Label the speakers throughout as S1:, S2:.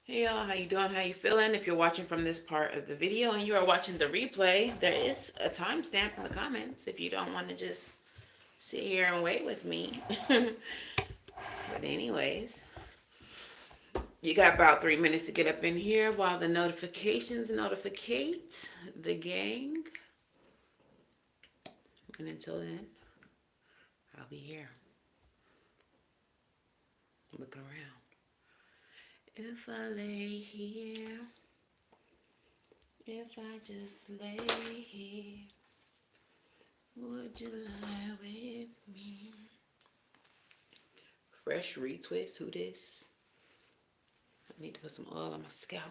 S1: Hey y'all, how you doing? How you feeling? If you're watching from this part of the video and you are watching the replay, there is a timestamp in the comments if you don't want to just sit here and wait with me. But anyways, you got about 3 minutes to get up in here while the notifications notificate the gang. And until then, I'll be here looking around. If I lay here, if I just lay here, would you lie with me? Fresh retwist, who this? I need to put some oil on my scalp.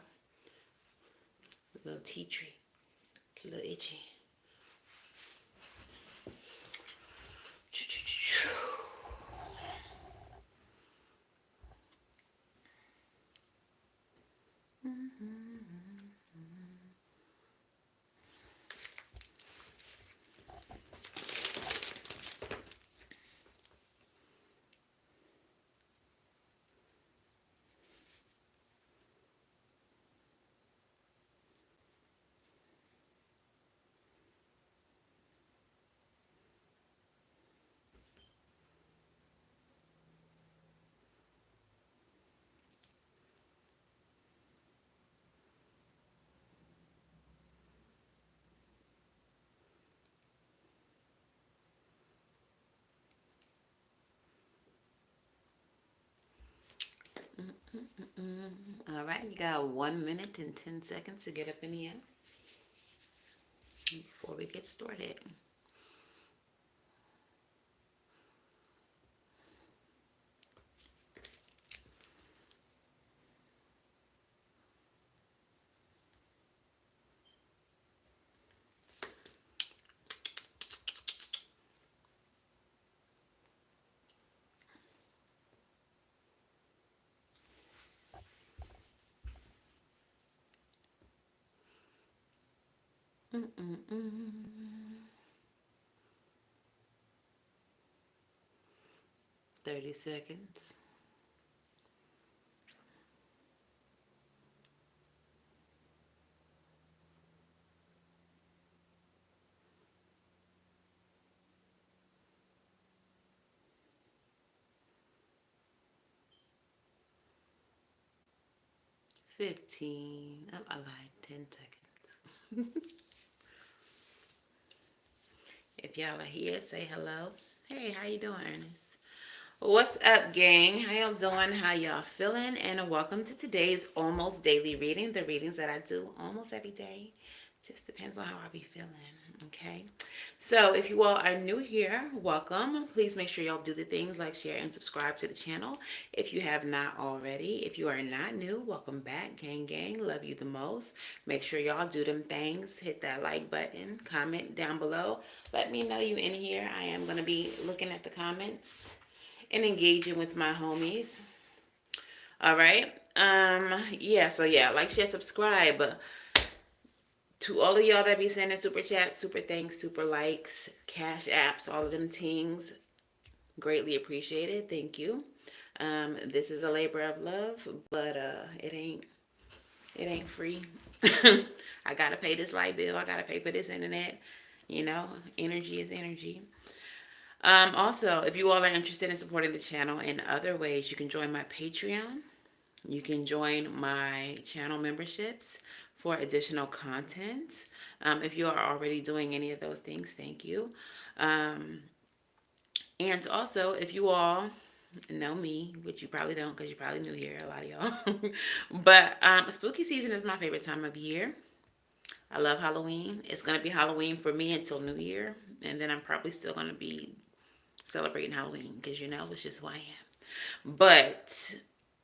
S1: A little tea tree. A little itchy. All right, you got 1 minute and 10 seconds to get up in here before we get started. Mm-mm-mm. 30 seconds. 15. Oh, I lied. 10 seconds. If y'all are here, say hello. Hey, how you doing, Ernest? What's up, gang? How y'all doing? How y'all feeling? And welcome to today's almost daily reading. The readings that I do almost every day. Just depends on how I be feeling. Okay. So if you all are new here, welcome. Please make sure y'all do the things like share and subscribe to the channel if you have not already. If you are not new, welcome back. Gang, gang. Love you the most. Make sure y'all do them things. Hit that like button. Comment down below. Let me know you in here. I am going to be looking at the comments and engaging with my homies. All right. Yeah, so yeah, like, share, subscribe. To all of y'all that be sending super chats, super thanks, super likes, cash apps, all of them things, greatly appreciated. Thank you. This is a labor of love, but it ain't free. I gotta pay this light bill. I gotta pay for this internet. You know, energy is energy. Also, if you all are interested in supporting the channel in other ways, you can join my Patreon. You can join my channel memberships for additional content. If you are already doing any of those things, thank you. Um, and also, if you all know me, which you probably don't because you're probably new here, a lot of y'all. But spooky season is my favorite time of year. I love Halloween. It's going to be Halloween for me until New Year. And then I'm probably still going to be celebrating Halloween because, you know, it's just who I am. But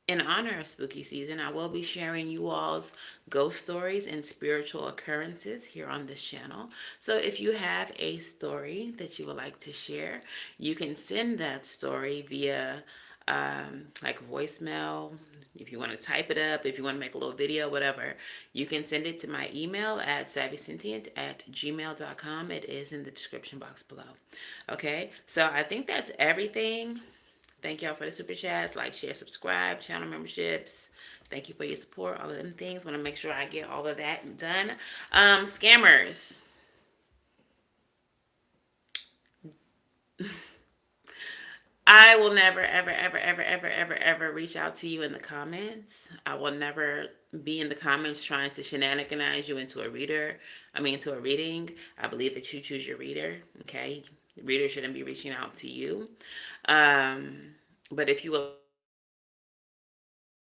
S1: in honor of spooky season, I will be sharing you all's ghost stories and spiritual occurrences here on this channel. So if you have a story that you would like to share, you can send that story via like voicemail. If you want to type it up, if you want to make a little video, whatever, you can send it to my email at savvysentient@gmail.com. It is in the description box below. Okay, so I think that's everything Thank y'all for the super chats, like, share, subscribe, channel memberships. Thank you for your support, all of them things. Want to make sure I get all of that done. Scammers. I will never, ever, ever, ever, ever, ever, ever reach out to you in the comments. I will never be in the comments trying to shenaniganize you into a reader. Into a reading. I believe that you choose your reader. Okay, the reader shouldn't be reaching out to you. Um, but if you would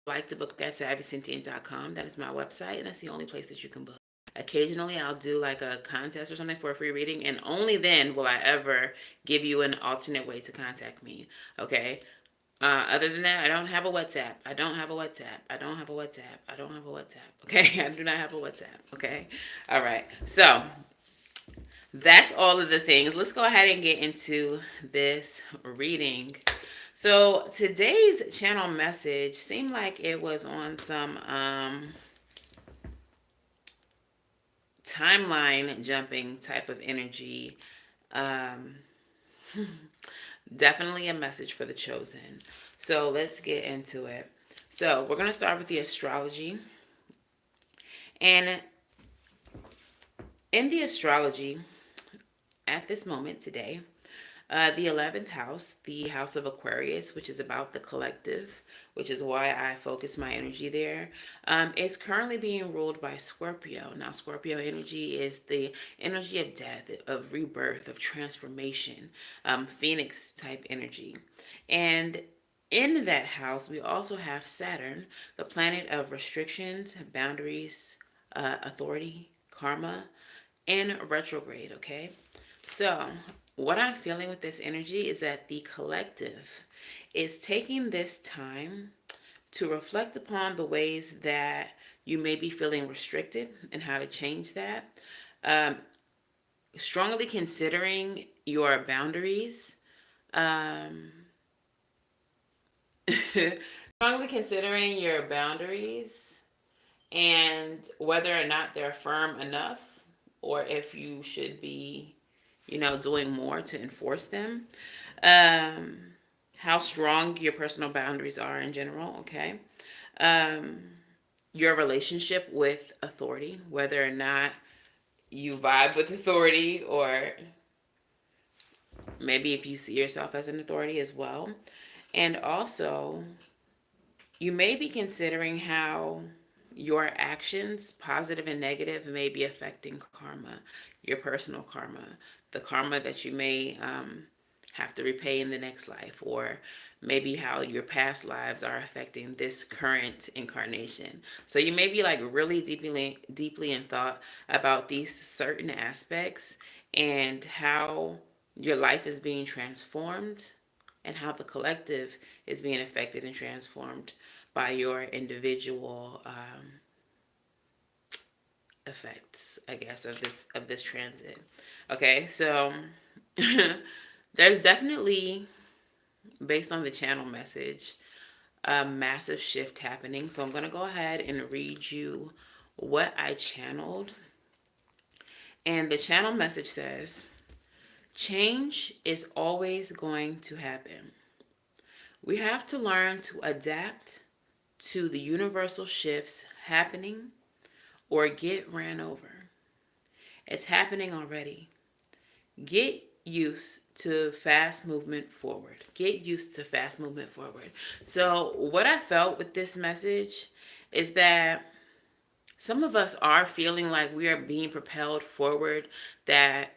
S1: like to book at SavySentient.com, that is my website, and that's the only place that you can book. Occasionally, I'll do like a contest or something for a free reading, and only then will I ever give you an alternate way to contact me. Okay. Other than that, I don't have a WhatsApp. Okay, I do not have a WhatsApp. Okay. All right. So that's all of the things. Let's go ahead and get into this reading. So today's channel message seemed like it was on some timeline jumping type of energy. Um, Definitely a message for the chosen. So let's get into it. So we're going to start with the astrology. And in the astrology, at this moment today, the 11th house, the house of Aquarius, which is about the collective, which is why I focus my energy there, is currently being ruled by Scorpio. Now, Scorpio energy is the energy of death, of rebirth, of transformation, Phoenix type energy. And in that house, we also have Saturn, the planet of restrictions, boundaries, authority, karma, and retrograde, okay? So, what I'm feeling with this energy is that the collective is taking this time to reflect upon the ways that you may be feeling restricted and how to change that. Um, Strongly considering your boundaries. Um, Strongly considering your boundaries and whether or not they're firm enough or if you should be, doing more to enforce them. Um, how strong your personal boundaries are in general, okay? Um, your relationship with authority, whether or not you vibe with authority or maybe if you see yourself as an authority as well. And also, you may be considering how your actions, positive and negative, may be affecting karma, your personal karma, the karma that you may have to repay in the next life, or maybe how your past lives are affecting this current incarnation. So you may be like really deeply in thought about these certain aspects and how your life is being transformed and how the collective is being affected and transformed by your individual effects, I guess, of this transit. Okay, so there's definitely, based on the channel message, a massive shift happening. So I'm gonna go ahead and read you what I channeled. And the channel message says, change is always going to happen. We have to learn to adapt to the universal shifts happening or get ran over. It's happening already. Get used to fast movement forward. Get used to fast movement forward. So, what I felt with this message is that some of us are feeling like we are being propelled forward, that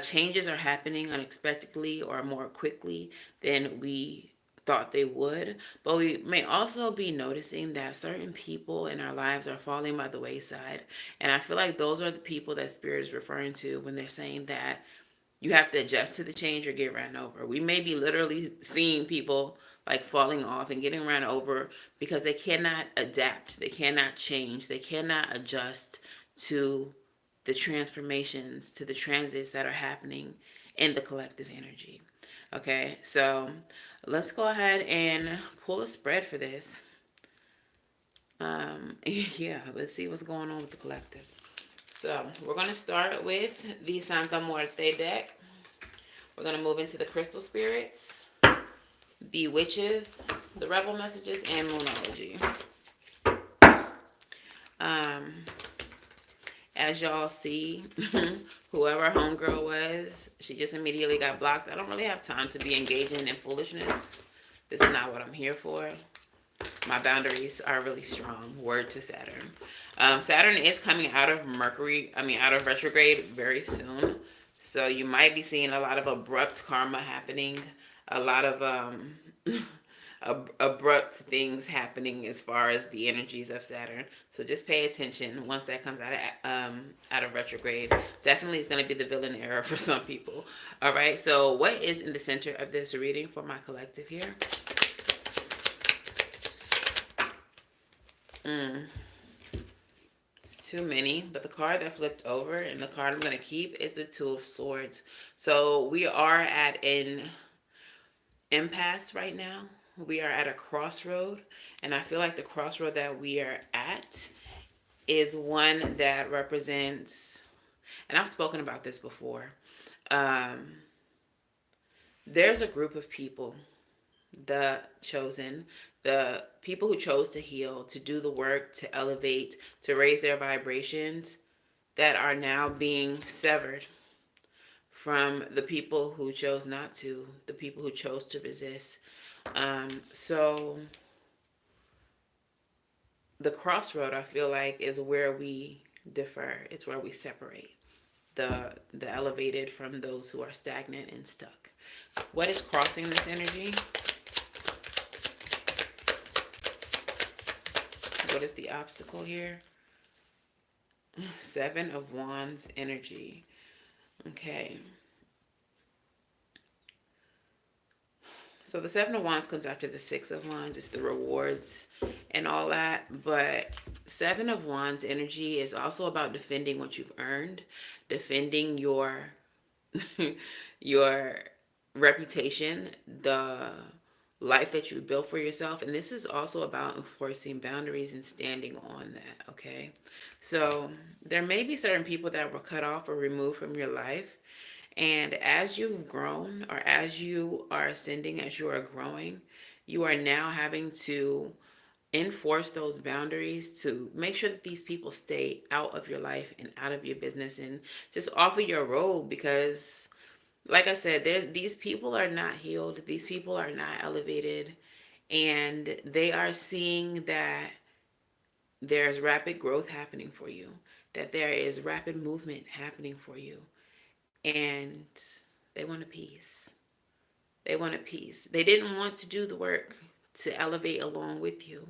S1: changes are happening unexpectedly or more quickly than we thought they would. But we may also be noticing that certain people in our lives are falling by the wayside. And I feel like those are the people that Spirit is referring to when they're saying that you have to adjust to the change or get ran over. We may be literally seeing people like falling off and getting ran over because they cannot adapt, they cannot change, they cannot adjust to the transformations, to the transits that are happening in the collective energy. Okay, so let's go ahead and pull a spread for this. Yeah, let's see what's going on with the collective. So we're going to start with the Santa Muerte deck. We're going to move into the crystal spirits. the witches, the rebel messages, and moonology. Um, as y'all see, whoever homegirl was, she just immediately got blocked. I don't really have time to be engaging in foolishness. This is not what I'm here for. My boundaries are really strong. Word to Saturn. Saturn is coming out of out of retrograde very soon. So you might be seeing a lot of abrupt karma happening, a lot of abrupt things happening as far as the energies of Saturn. So just pay attention once that comes out of retrograde. Definitely, it's going to be the villain era for some people. All right. So what is in the center of this reading for my collective here? It's too many, but the card that flipped over and the card I'm going to keep is the Two of Swords. So we are at an impasse right now. We are at a crossroad, and I feel like the crossroad that we are at is one that represents, and I've spoken about this before. There's a group of people, the chosen, the people who chose to heal, to do the work, to elevate, to raise their vibrations, that are now being severed from the people who chose not to, the people who chose to resist. So the crossroad, I feel like, is where we differ. It's where we separate the elevated from those who are stagnant and stuck. What is crossing this energy? What is the obstacle here? Seven of Wands energy. Okay. So the Seven of Wands comes after the Six of Wands. It's the rewards and all that. But Seven of Wands energy is also about defending what you've earned, defending your your reputation, the life that you built for yourself. And this is also about enforcing boundaries and standing on that, okay? So there may be certain people that were cut off or removed from your life. And as you've grown, or as you are ascending, as you are growing, you are now having to enforce those boundaries to make sure that these people stay out of your life and out of your business and just off of your road. Because like I said, these people are not healed. These people are not elevated. And they are seeing that there's rapid growth happening for you, that there is rapid movement happening for you. And they want a piece. They want a piece. They didn't want to do the work to elevate along with you,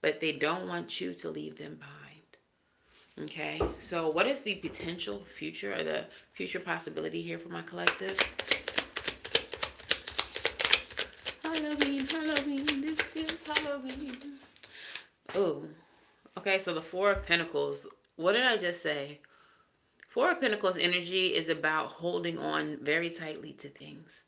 S1: but they don't want you to leave them behind. Okay, so what is the potential future, or the future possibility here for my collective? Halloween, Halloween, this is Halloween. Oh, okay, so the Four of Pentacles. What did I just say? Four of Pentacles energy is about holding on very tightly to things.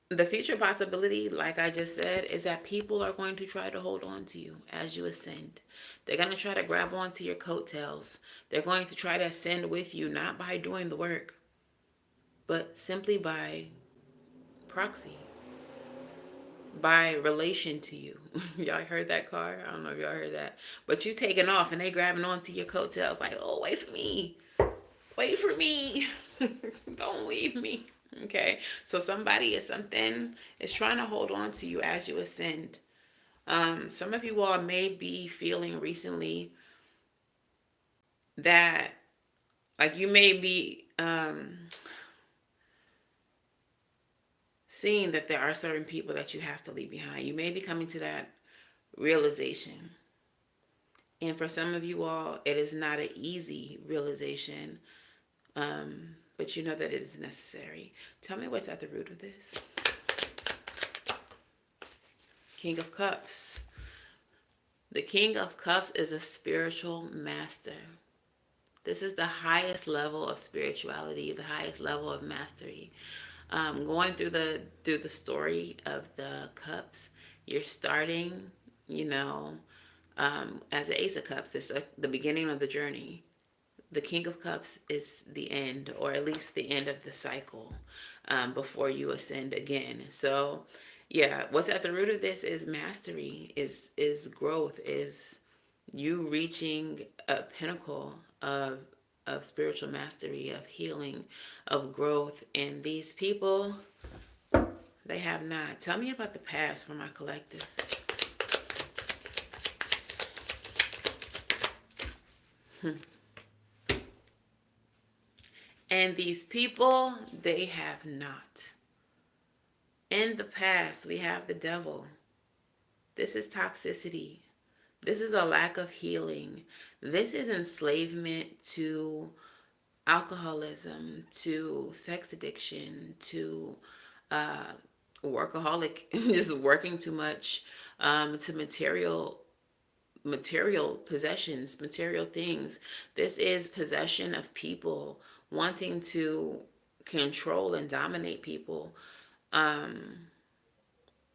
S1: The future possibility, like I just said, is that people are going to try to hold on to you as you ascend. They're going to try to grab onto your coattails. They're going to try to ascend with you, not by doing the work, but simply by proxy, by relation to you. Y'all heard that card? I don't know if y'all heard that. But you taking off and they grabbing onto your coattails like, oh, wait for me. Wait for me. Don't leave me. Okay. So somebody or something is trying to hold on to you as you ascend. Some of you all may be feeling recently that, like, you may be seeing that there are certain people that you have to leave behind. You may be coming to that realization. And for some of you all, it is not an easy realization, but you know that it is necessary. Tell me what's at the root of this. King of Cups. The King of Cups is a spiritual master. This is the highest level of spirituality, the highest level of mastery. Going through the story of the cups, you're starting, as an Ace of Cups. This is the beginning of the journey. the King of Cups is the end, or at least the end of the cycle, before you ascend again. So, yeah, what's at the root of this is mastery, is growth, is you reaching a pinnacle of spiritual mastery, of healing, of growth. And these people, they have not. Tell me about the past for my collective. And these people, they have not. In the past, we have the devil. This is toxicity. This is a lack of healing. This is enslavement to alcoholism, to sex addiction, to workaholic, just working too much, to material possessions, material things. This is possession of people, wanting to control and dominate people,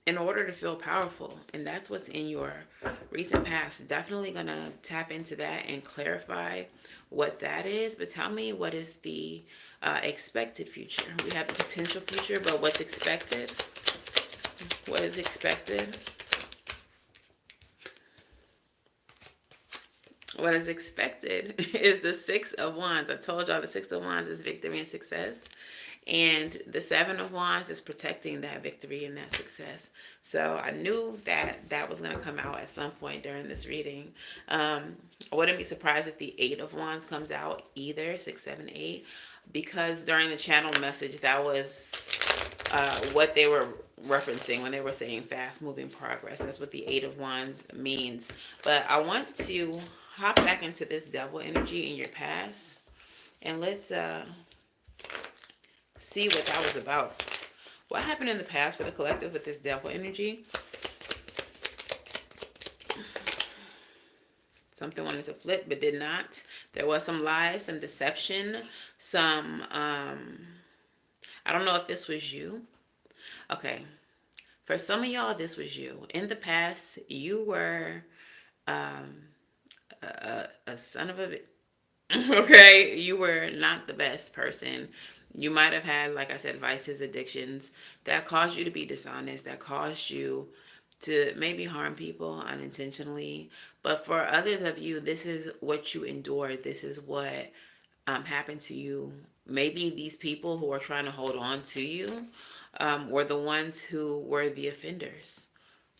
S1: in order to feel powerful. And that's what's in your recent past. Definitely gonna tap into that and clarify what that is. But tell me, what is the expected future? We have the potential future, but what's expected? What is expected? What is expected is the Six of Wands. I told y'all the Six of Wands is victory and success. And the Seven of Wands is protecting that victory and that success. So I knew that that was going to come out at some point during this reading. I wouldn't be surprised if the Eight of Wands comes out either, 6, 7, 8, because during the channel message, that was what they were referencing when they were saying fast moving progress. That's what the Eight of Wands means. But I want to hop back into this devil energy in your past, and let's see what that was about. What happened in the past for the collective with this devil energy? Something wanted to flip but did not. There was some lies, some deception, some I don't know if this was you. Okay. For some of y'all, this was you. In the past, you were a son of a okay, you were not the best person. You might have had, like I said, vices, addictions that caused you to be dishonest, that caused you to maybe harm people unintentionally. But for others of you, this is what you endured. This is what happened to you. Maybe these people who are trying to hold on to you were the ones who were the offenders,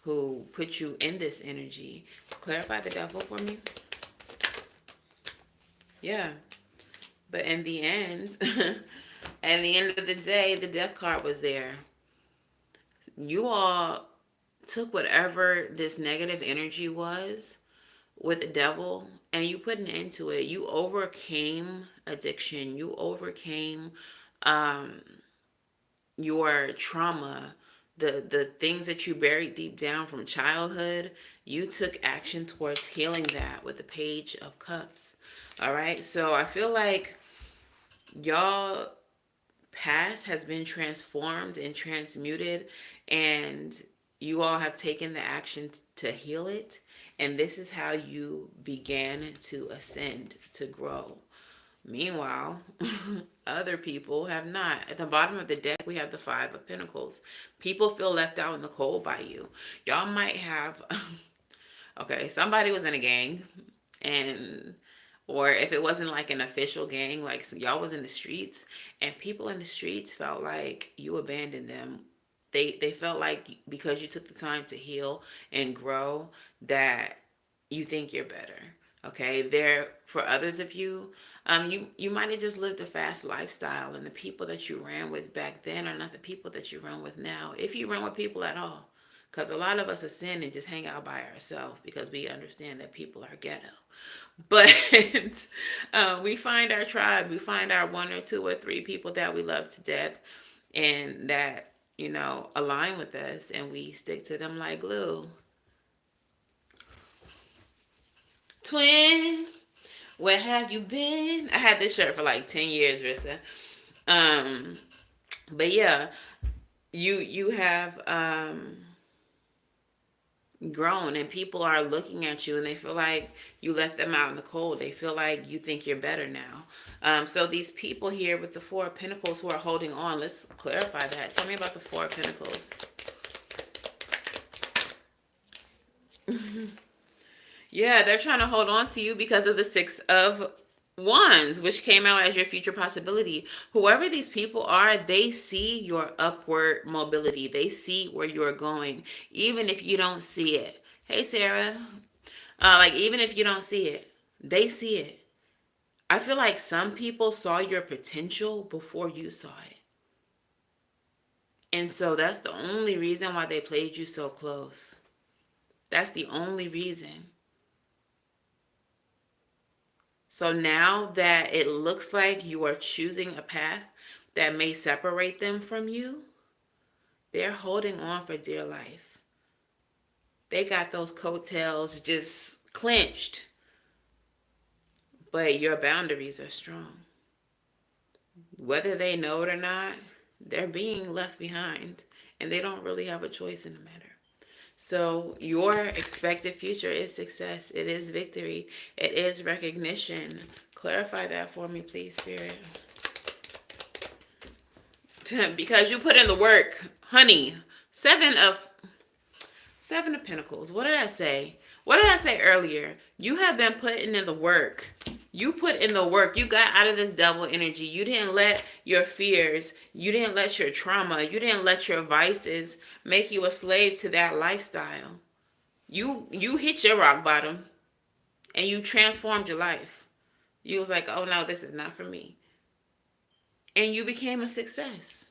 S1: who put you in this energy. Clarify the devil for me. Yeah. But in the end, at the end of the day, the death card was there. You all took whatever this negative energy was with the devil and you put an end to it. You overcame addiction. You overcame your trauma, the things that you buried deep down from childhood. You took action towards healing that with the Page of Cups. All right. So I feel like y'all past has been transformed and transmuted, and you all have taken the action to heal it. And this is how you began to ascend, to grow. Meanwhile, other people have not. At the bottom of the deck, we have the Five of Pentacles. People feel left out in the cold by you. Y'all might have, okay, somebody was in a gang, and or if it wasn't like an official gang, like so y'all was in the streets, and people in the streets felt like you abandoned them. They felt like because you took the time to heal and grow that you think you're better. Okay, there for others of you, you might have just lived a fast lifestyle, and the people that you ran with back then are not the people that you run with now, if you run with people at all. Because a lot of us ascend and just hang out by ourselves because we understand that people are ghetto. But we find our tribe, we find our one or two or three people that we love to death and that, align with us, and we stick to them like glue. Twin, where have you been? I had this shirt for like 10 years, Rissa. But yeah, you have grown, and people are looking at you and they feel like you left them out in the cold. They feel like you think you're better now. So these people here with the Four of Pentacles who are holding on, let's clarify that. Tell me about the Four of Pentacles. Yeah, they're trying to hold on to you because of the Six of Wands, which came out as your future possibility. Whoever these people are, they see your upward mobility. They see where you're going, even if you don't see it. Hey, Sarah. Like, even if you don't see it, they see it. I feel like some people saw your potential before you saw it. And so that's the only reason why they played you so close. That's the only reason. So now that it looks like you are choosing a path that may separate them from you, they're holding on for dear life. They got those coattails just clenched. But your boundaries are strong. Whether they know it or not, they're being left behind. And they don't really have a choice in the matter. So your expected future is success. It is victory. It is recognition. Clarify that for me, please, Spirit. Because you put in the work, honey. Seven of Pentacles. What did I say? What did I say earlier? You have been putting in the work. You put in the work. You got out of this devil energy. You didn't let your fears, you didn't let your trauma, you didn't let your vices make you a slave to that lifestyle. You hit your rock bottom and you transformed your life. You was like, oh no, this is not for me. And you became a success.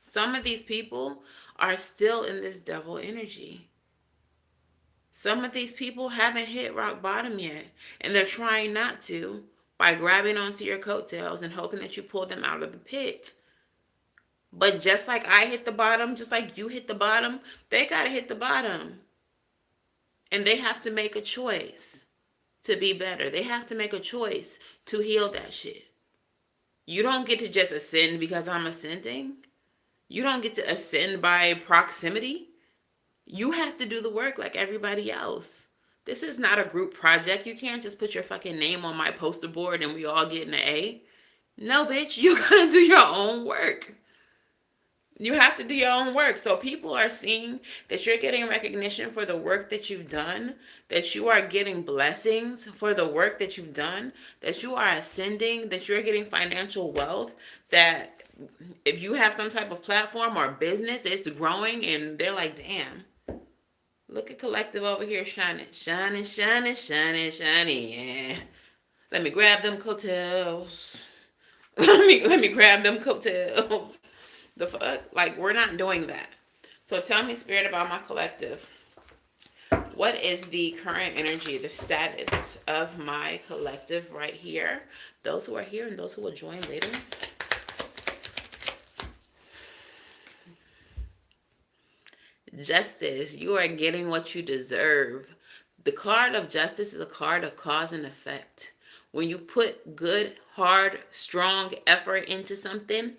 S1: Some of these people are still in this devil energy. Some of these people haven't hit rock bottom yet, and they're trying not to by grabbing onto your coattails and hoping that you pull them out of the pit. But just like I hit the bottom, just like you hit the bottom, they got to hit the bottom. And they have to make a choice to be better. They have to make a choice to heal that shit. You don't get to just ascend because I'm ascending. You don't get to ascend by proximity. You have to do the work like everybody else. This is not a group project. You can't just put your fucking name on my poster board and we all get an A. No, bitch, you gotta do your own work. You have to do your own work. So people are seeing that you're getting recognition for the work that you've done, that you are getting blessings for the work that you've done, that you are ascending, that you're getting financial wealth, that if you have some type of platform or business, it's growing, and they're like, damn. Look at Collective over here shining. Shining, shining, shining, shining, yeah. Let me grab them coattails. let me grab them coattails. The fuck? Like, we're not doing that. So tell me, Spirit, about my collective. What is the current energy, the status of my collective right here? Those who are here and those who will join later. Justice. You are getting what you deserve. The card of justice is a card of cause and effect. When you put good, hard, strong effort into something,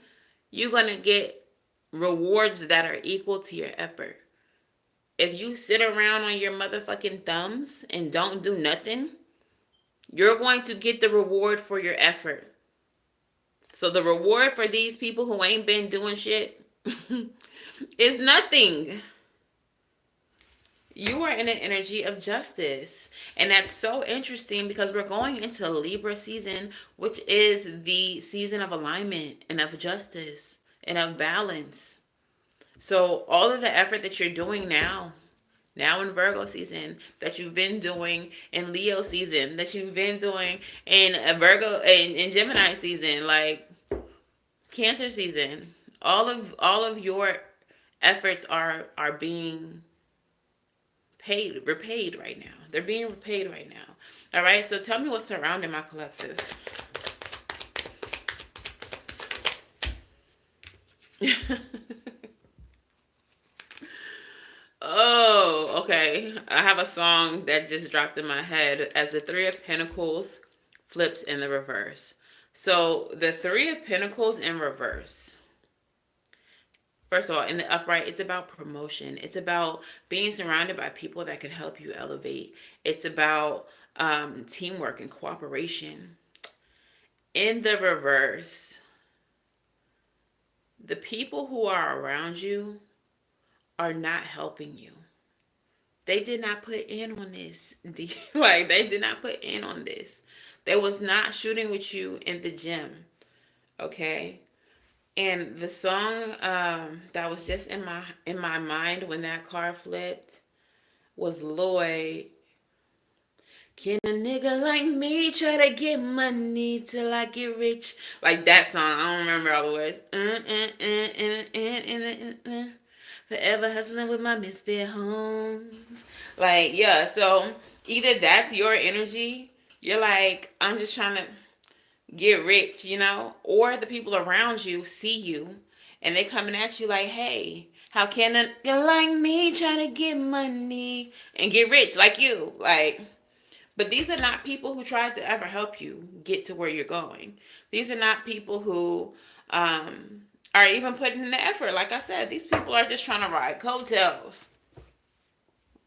S1: you're going to get rewards that are equal to your effort. If you sit around on your motherfucking thumbs and don't do nothing, you're going to get the reward for your effort. So the reward for these people who ain't been doing shit is nothing. You are in an energy of justice. And that's so interesting because we're going into Libra season, which is the season of alignment and of justice and of balance. So all of the effort that you're doing now in Virgo season, that you've been doing in Leo season, that you've been doing in Virgo in Gemini season, like Cancer season, all of your efforts are being repaid right now. They're being repaid right now. All right. So tell me what's surrounding my collective. Oh, okay. I have a song that just dropped in my head as the Three of Pentacles flips in the reverse. So the Three of Pentacles in reverse. First of all, in the upright, it's about promotion. It's about being surrounded by people that can help you elevate. It's about teamwork and cooperation. In the reverse, the people who are around you are not helping you. They did not put in on this. Like, they did not put in on this. They was not shooting with you in the gym. Okay? And the song that was just in my mind when that car flipped was Lloyd. Can a nigga like me try to get money till I get rich? Like that song. I don't remember all the words. Forever hustling with my misfit homes. Like, yeah, so either that's your energy. You're like, I'm just trying to get rich, or the people around you see you and they coming at you like, hey, how can a girl like me trying to get money and get rich like you? Like, but these are not people who tried to ever help you get to where you're going. These are not people who are even putting in the effort. Like I said, these people are just trying to ride coattails.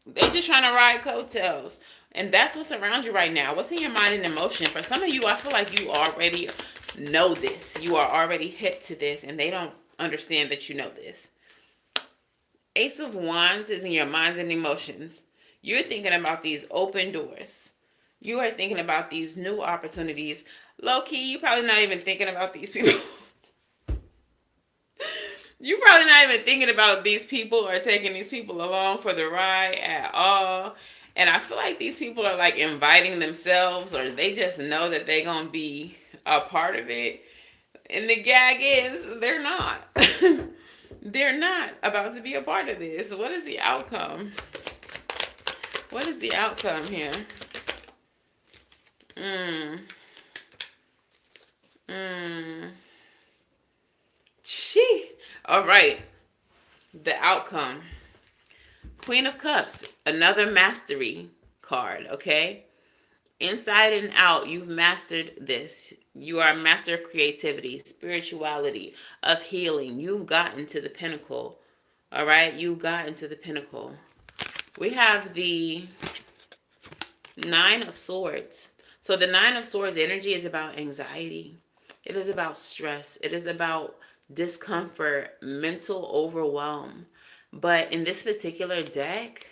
S1: They're just trying to ride coattails. And that's what's around you right now. What's in your mind and emotion? For some of you, I feel like you already know this. You are already hip to this, and they don't understand that you know this. Ace of Wands is in your minds and emotions. You're thinking about these open doors. You are thinking about these new opportunities. Low key, you're probably not even thinking about these people. You're probably not even thinking about these people or taking these people along for the ride at all. And I feel like these people are like inviting themselves, or they just know that they're going to be a part of it. And the gag is they're not. They're not about to be a part of this. What is the outcome? What is the outcome here? She. All right. The outcome. Queen of Cups. Another mastery card, okay? Inside and out, you've mastered this. You are a master of creativity, spirituality, of healing. You've gotten to the pinnacle. All right? You've gotten to the pinnacle. We have the Nine of Swords. So the Nine of Swords energy is about anxiety. It is about stress. It is about discomfort, mental overwhelm. But in this particular deck,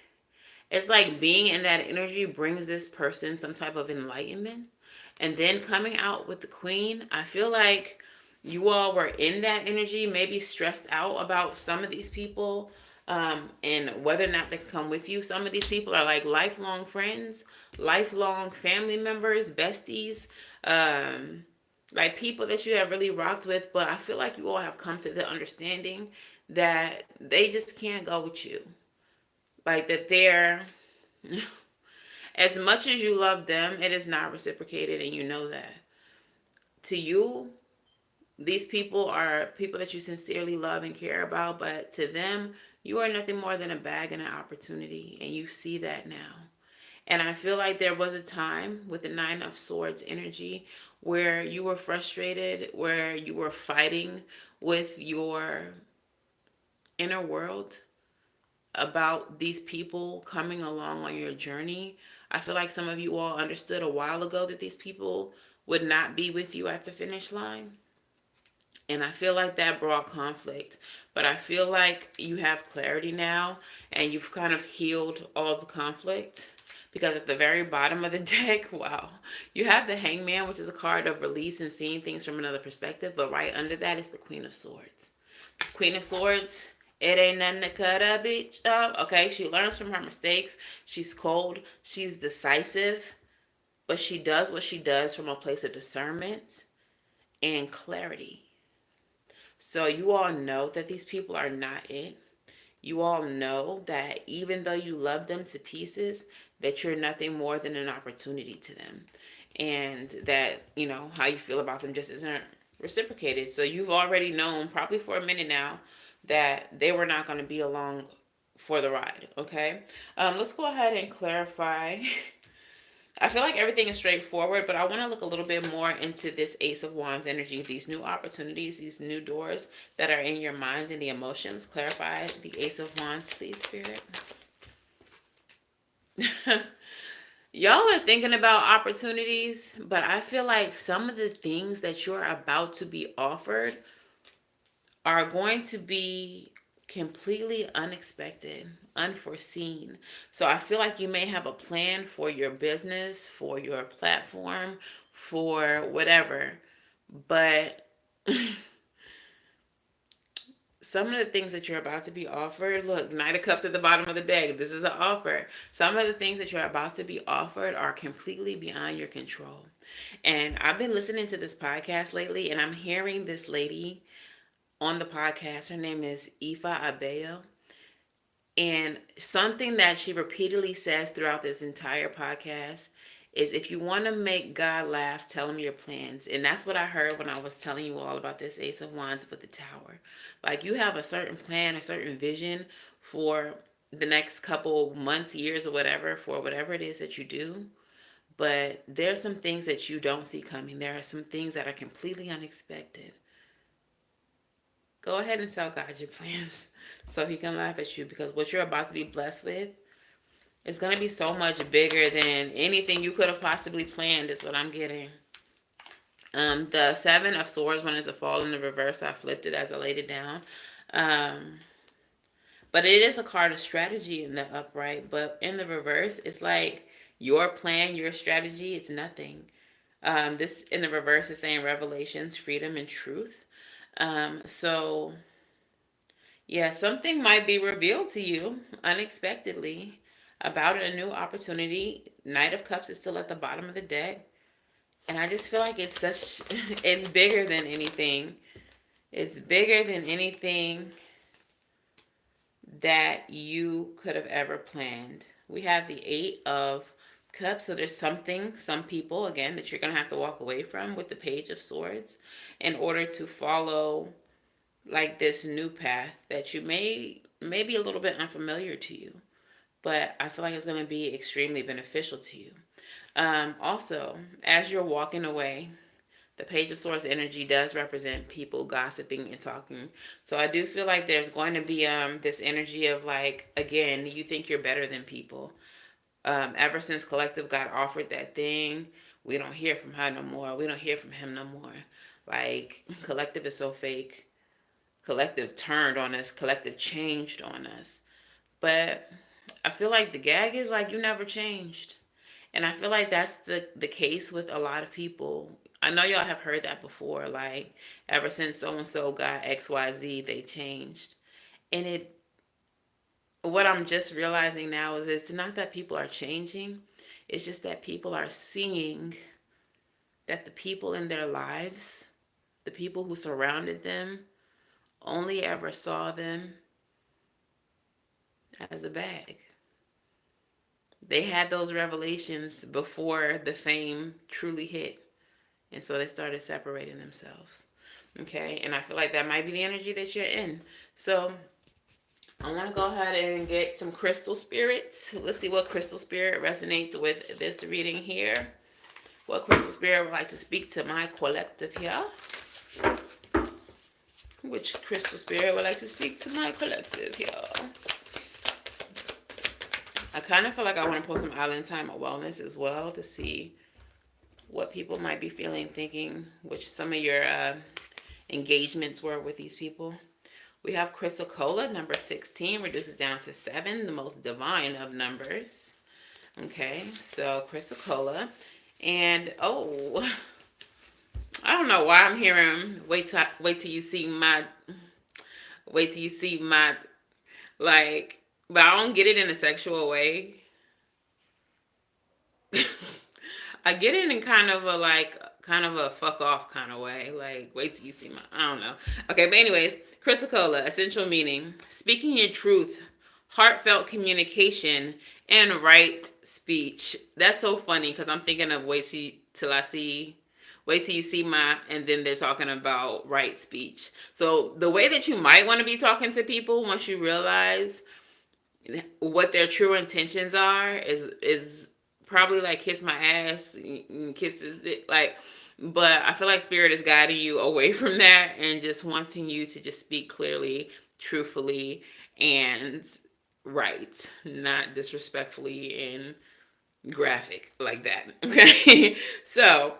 S1: it's like being in that energy brings this person some type of enlightenment. And then coming out with the Queen, I feel like you all were in that energy, maybe stressed out about some of these people, and whether or not they can come with you. Some of these people are like lifelong friends, lifelong family members, besties, like people that you have really rocked with. But I feel like you all have come to the understanding that they just can't go with you. Like that they're, as much as you love them, it is not reciprocated, and you know that. To you, these people are people that you sincerely love and care about, but to them, you are nothing more than a bag and an opportunity, and you see that now. And I feel like there was a time with the Nine of Swords energy where you were frustrated, where you were fighting with your inner world about these people coming along on your journey. I feel like some of you all understood a while ago that these people would not be with you at the finish line. And I feel like that brought conflict. But I feel like you have clarity now, and you've kind of healed all the conflict. Because at the very bottom of the deck, wow, you have the Hangman, which is a card of release and seeing things from another perspective. But right under that is the Queen of Swords. Queen of Swords, it ain't nothing to cut a bitch up. Okay, she learns from her mistakes. She's cold. She's decisive. But she does what she does from a place of discernment and clarity. So you all know that these people are not it. You all know that even though you love them to pieces, that you're nothing more than an opportunity to them. And that, how you feel about them just isn't reciprocated. So you've already known, probably for a minute now, that they were not going to be along for the ride, okay? Let's go ahead and clarify I feel like everything is straightforward, but I want to look a little bit more into this Ace of Wands energy, these new opportunities, these new doors that are in your minds and the emotions. Clarify the Ace of Wands, please, Spirit. Y'all are thinking about opportunities, but I feel like some of the things that you're about to be offered are going to be completely unexpected, unforeseen. So I feel like you may have a plan for your business, for your platform, for whatever, but some of the things that you're about to be offered, look, Knight of Cups at the bottom of the deck, this is an offer. Some of the things that you're about to be offered are completely beyond your control. And I've been listening to this podcast lately, and I'm hearing this lady on the podcast. Her name is Ifa Abeyo. And something that she repeatedly says throughout this entire podcast is, if you want to make God laugh, tell him your plans. And that's what I heard when I was telling you all about this Ace of Wands with the Tower. Like, you have a certain plan, a certain vision for the next couple months, years, or whatever, for whatever it is that you do. But there's some things that you don't see coming. There are some things that are completely unexpected. Go ahead and tell God your plans so he can laugh at you, because what you're about to be blessed with is going to be so much bigger than anything you could have possibly planned, is what I'm getting. The Seven of Swords wanted to fall in the reverse. I flipped it as I laid it down. But it is a card of strategy in the upright. But in the reverse, it's like your plan, your strategy, it's nothing. This in the reverse is saying revelations, freedom, and truth. So yeah, something might be revealed to you unexpectedly about a new opportunity. Knight of Cups is still at the bottom of the deck. And I just feel like it's bigger than anything. It's bigger than anything that you could have ever planned. We have the Eight of Cups, so there's some people, again, that you're going to have to walk away from with the Page of Swords in order to follow like this new path that you may be a little bit unfamiliar to you, but I feel like it's going to be extremely beneficial to you. Also, as you're walking away, the Page of Swords energy does represent people gossiping and talking. So I do feel like there's going to be this energy of, like, again, you think you're better than people. Ever since Collective got offered that thing, we don't hear from her no more. We don't hear from him no more. Like, Collective is so fake. Collective turned on us. Collective changed on us. But I feel like the gag is, like, you never changed. And I feel like that's the case with a lot of people. I know y'all have heard that before. Like, ever since so-and-so got XYZ, they changed. And what I'm just realizing now is it's not that people are changing. It's just that people are seeing that the people in their lives, the people who surrounded them, only ever saw them as a bag. They had those revelations before the fame truly hit. And so they started separating themselves. Okay? And I feel like that might be the energy that you're in. So I want to go ahead and get some crystal spirits. Let's see what crystal spirit resonates with this reading here. What crystal spirit would like to speak to my collective here? Which crystal spirit would like to speak to my collective here? I kind of feel like I want to pull some island time of wellness as well to see what people might be feeling, thinking, which some of your engagements were with these people. We have Crystal Cola, number 16, reduces down to 7, the most divine of numbers. Okay, so Crystal Cola. And, oh, I don't know why I'm hearing, wait till you see my, like, but I don't get it in a sexual way. I get it in kind of a fuck off kind of way. Like, wait till you see my, I don't know. Okay, but anyways, Crystal Cola, essential meaning, speaking your truth, heartfelt communication, and right speech. That's so funny because I'm thinking of wait till you see my, and then they're talking about right speech. So the way that you might want to be talking to people once you realize what their true intentions are is probably like kiss my ass, kiss this dick, like. But I feel like spirit is guiding you away from that and just wanting you to just speak clearly, truthfully, and right, not disrespectfully and graphic like that. Okay, so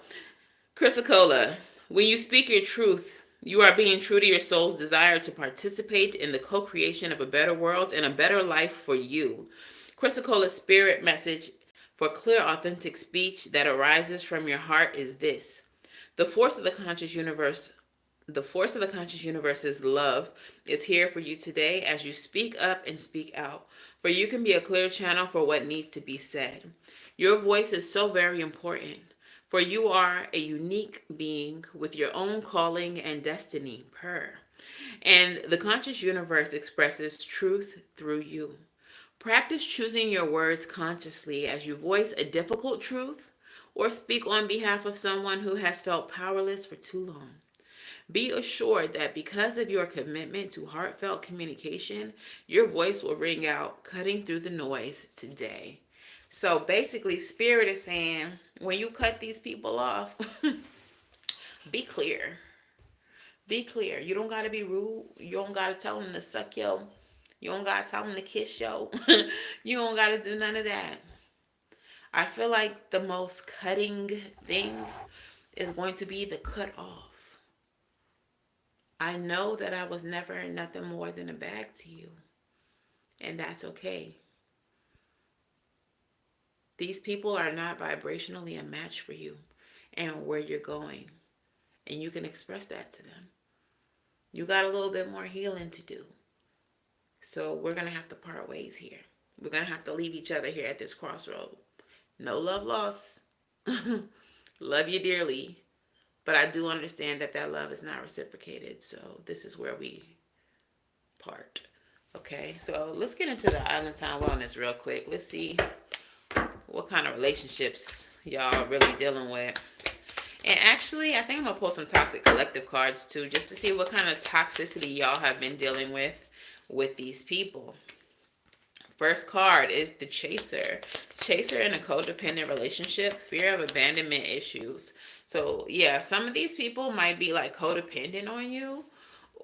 S1: Chrysicola, when you speak your truth, you are being true to your soul's desire to participate in the co-creation of a better world and a better life for you. Chrysicola's spirit message for clear, authentic speech that arises from your heart is this: the force of the conscious universe. The force of the conscious universe's love is here for you today as you speak up and speak out. For you can be a clear channel for what needs to be said. Your voice is so very important. For you are a unique being with your own calling and destiny, and the conscious universe expresses truth through you. Practice choosing your words consciously as you voice a difficult truth or speak on behalf of someone who has felt powerless for too long. Be assured that because of your commitment to heartfelt communication, your voice will ring out, cutting through the noise today. So basically, Spirit is saying when you cut these people off, be clear. Be clear. You don't got to be rude. You don't got to tell them to suck yo. You don't got to tell them to kiss yo. You don't got to do none of that. I feel like the most cutting thing is going to be the cut off. I know that I was never nothing more than a bag to you, and that's okay. These people are not vibrationally a match for you and where you're going, and you can express that to them. You got a little bit more healing to do, so we're going to have to part ways here. We're going to have to leave each other here at this crossroad. No love lost. Love you dearly. But I do understand that that love is not reciprocated. So this is where we part. Okay, so let's get into the Island Time Wellness real quick. Let's see what kind of relationships y'all really dealing with. And actually, I think I'm going to pull some Toxic Collective cards too, just to see what kind of toxicity y'all have been dealing with these people. First card is the Chaser. Chaser in a codependent relationship, fear of abandonment issues. So yeah, some of these people might be like codependent on you,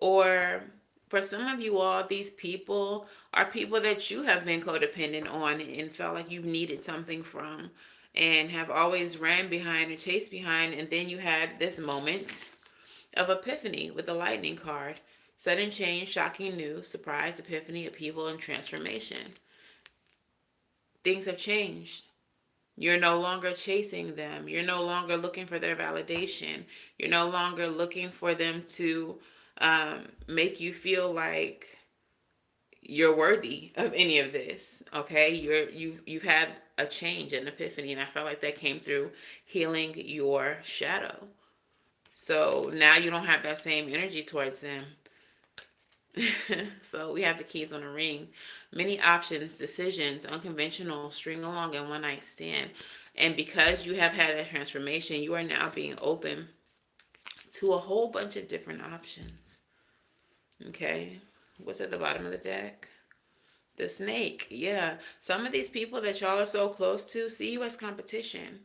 S1: or for some of you all, these people are people that you have been codependent on and felt like you've needed something from and have always ran behind and chased behind. And then you had this moment of epiphany with the Lightning card. Sudden change, shocking news, surprise, epiphany, upheaval, and transformation. Things have changed. You're no longer chasing them. You're no longer looking for their validation. You're no longer looking for them to make you feel like you're worthy of any of this. Okay, you've had a change, an epiphany, and I felt like that came through healing your shadow. So now you don't have that same energy towards them. So we have the keys on the ring. Many options, decisions, unconventional, string along, and one night stand. And because you have had that transformation, you are now being open to a whole bunch of different options. Okay. What's at the bottom of the deck? The Snake. Yeah. Some of these people that y'all are so close to see you as competition.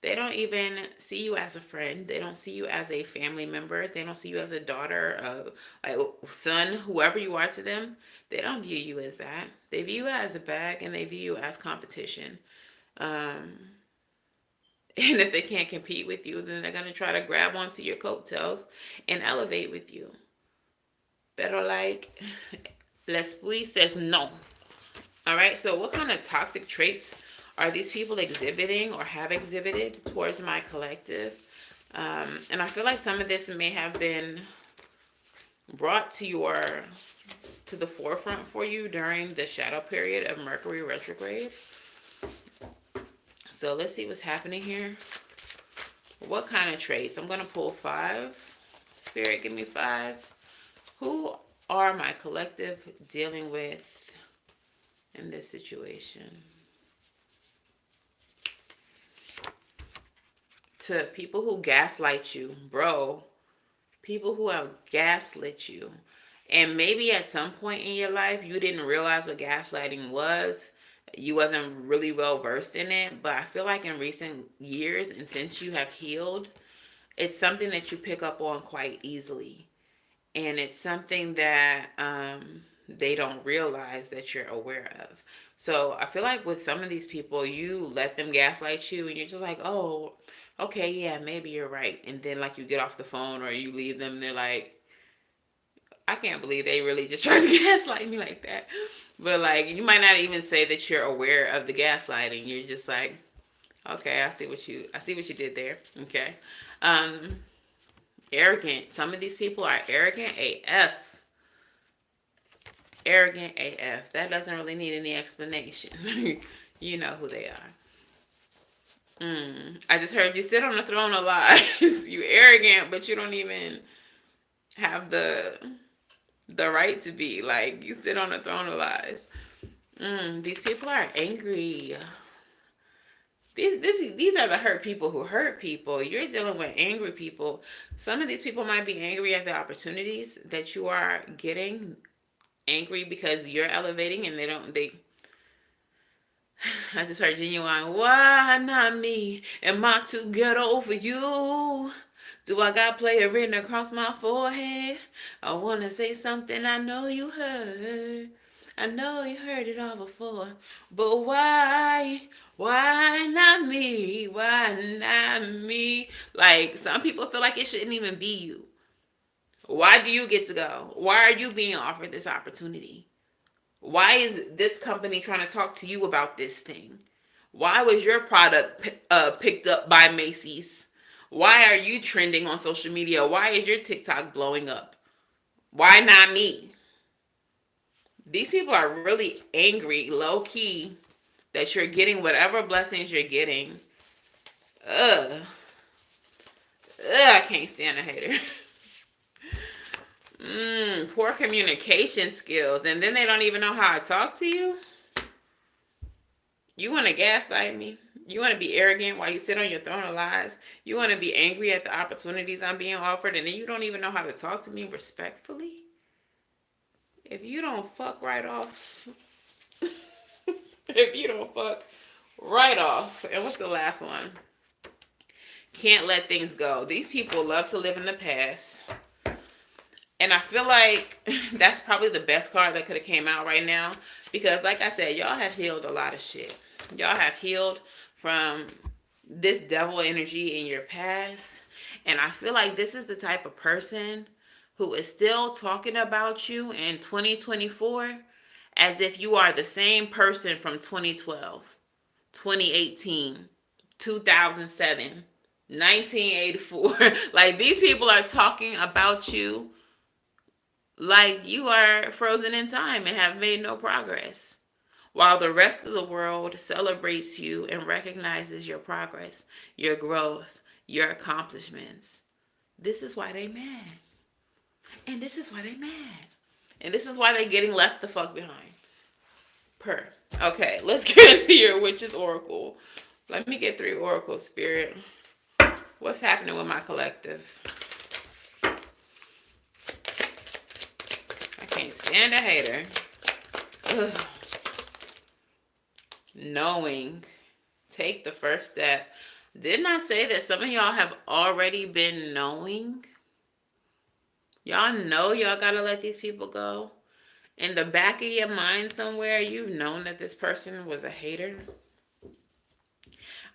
S1: They don't even see you as a friend. They don't see you as a family member. They don't see you as a daughter, like son, whoever you are to them. They don't view you as that. They view you as a bag, and they view you as competition. And if they can't compete with you, then they're going to try to grab onto your coattails and elevate with you. Pero like, l'esprit says no. All right, so what kind of toxic traits are these people exhibiting or have exhibited towards my collective? And I feel like some of this may have been brought to the forefront for you during the shadow period of Mercury retrograde. So let's see what's happening here. What kind of traits? I'm going to pull 5. Spirit, give me 5. Who are my collective dealing with in this situation? To people who gaslight you, bro. People who have gaslit you. And maybe at some point in your life, you didn't realize what gaslighting was. you wasn't really well versed in it, but I feel like in recent years and since you have healed, it's something that you pick up on quite easily. And it's something that they don't realize that you're aware of. So I feel like with some of these people, you let them gaslight you, and you're just like, oh, okay, yeah, maybe you're right. And then like you get off the phone or you leave them, and they're like, I can't believe they really just tried to gaslight me like that. But like, you might not even say that you're aware of the gaslighting. You're just like, okay, I see what you did there. Okay. Um, Arrogant. Some of these people are arrogant AF. Arrogant AF. That doesn't really need any explanation. You know who they are. I just heard you sit on the throne of lies. You arrogant, but you don't even have the right to be. Like, you sit on the throne of lies. These people are angry. These are the hurt people who hurt people. You're dealing with angry people. Some of these people might be angry at the opportunities that you are getting. Angry because you're elevating and they I just heard Genuine. Why not me? Am I too ghetto for you? Do I got player written across my forehead? I wanna say something I know you heard. I know you heard it all before. But why? Why not me? Why not me? Like, some people feel like it shouldn't even be you. Why do you get to go? Why are you being offered this opportunity? Why is this company trying to talk to you about this thing? Why was your product picked up by Macy's? Why are you trending on social media? Why is your TikTok blowing up? Why not me? These people are really angry, low key, that you're getting whatever blessings you're getting. Ugh. Ugh, I can't stand a hater. Poor communication skills. And then they don't even know how to talk to you. You want to gaslight me? You want to be arrogant while you sit on your throne of lies? You want to be angry at the opportunities I'm being offered, and then you don't even know how to talk to me respectfully? If you don't fuck right off, if you don't fuck right off. And what's the last one? Can't let things go. These people love to live in the past. And I feel like that's probably the best card that could have came out right now. Because like I said, y'all have healed a lot of shit. Y'all have healed from this devil energy in your past. And I feel like this is the type of person who is still talking about you in 2024 as if you are the same person from 2012, 2018, 2007, 1984. Like, these people are talking about you like you are frozen in time and have made no progress, while the rest of the world celebrates you and recognizes your progress, your growth, your accomplishments. This is why they mad. And this is why they mad. And this is why they getting left the fuck behind. Okay, let's get into your witch's oracle. Let me get 3 oracles, Spirit. What's happening with my collective? I can't stand a hater. Ugh. Knowing. Take the first step. Didn't I say that some of y'all have already been knowing? Y'all know y'all gotta let these people go. In the back of your mind somewhere, you've known that this person was a hater.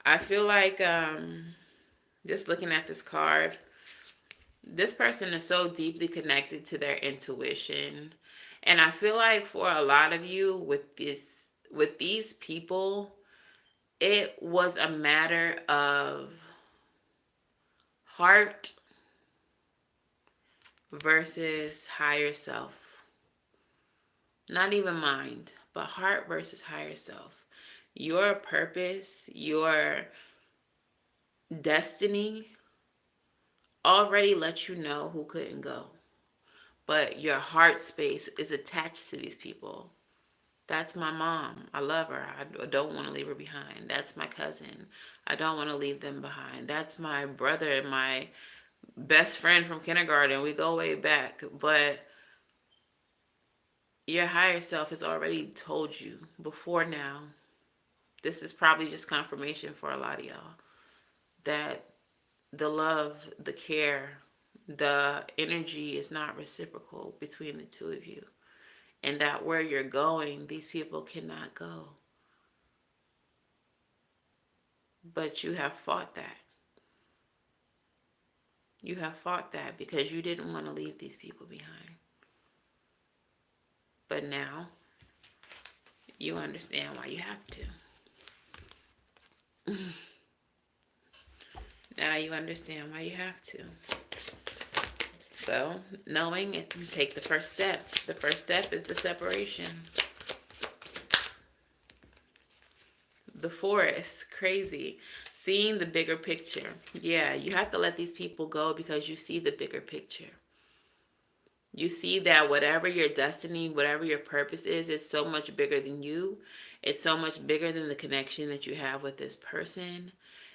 S1: I feel like just looking at this card, this person is so deeply connected to their intuition. And I feel like for a lot of you with these people, it was a matter of heart versus higher self. Not even mind, but heart versus higher self. Your purpose, your destiny already let you know who couldn't go. But your heart space is attached to these people. That's my mom. I love her. I don't want to leave her behind. That's my cousin. I don't want to leave them behind. That's my brother, my best friend from kindergarten. We go way back. But your higher self has already told you before now This is probably just confirmation for a lot of y'all that the love, the care, the energy is not reciprocal between the two of you. And that where you're going, these people cannot go. But you have fought that. You have fought that because you didn't want to leave these people behind. But now you understand why you have to. Now you understand why you have to. So, knowing it, take the first step. The first step is the separation. The forest, crazy. Seeing the bigger picture. Yeah, you have to let these people go because you see the bigger picture. You see that whatever your destiny, whatever your purpose is so much bigger than you. It's so much bigger than the connection that you have with this person.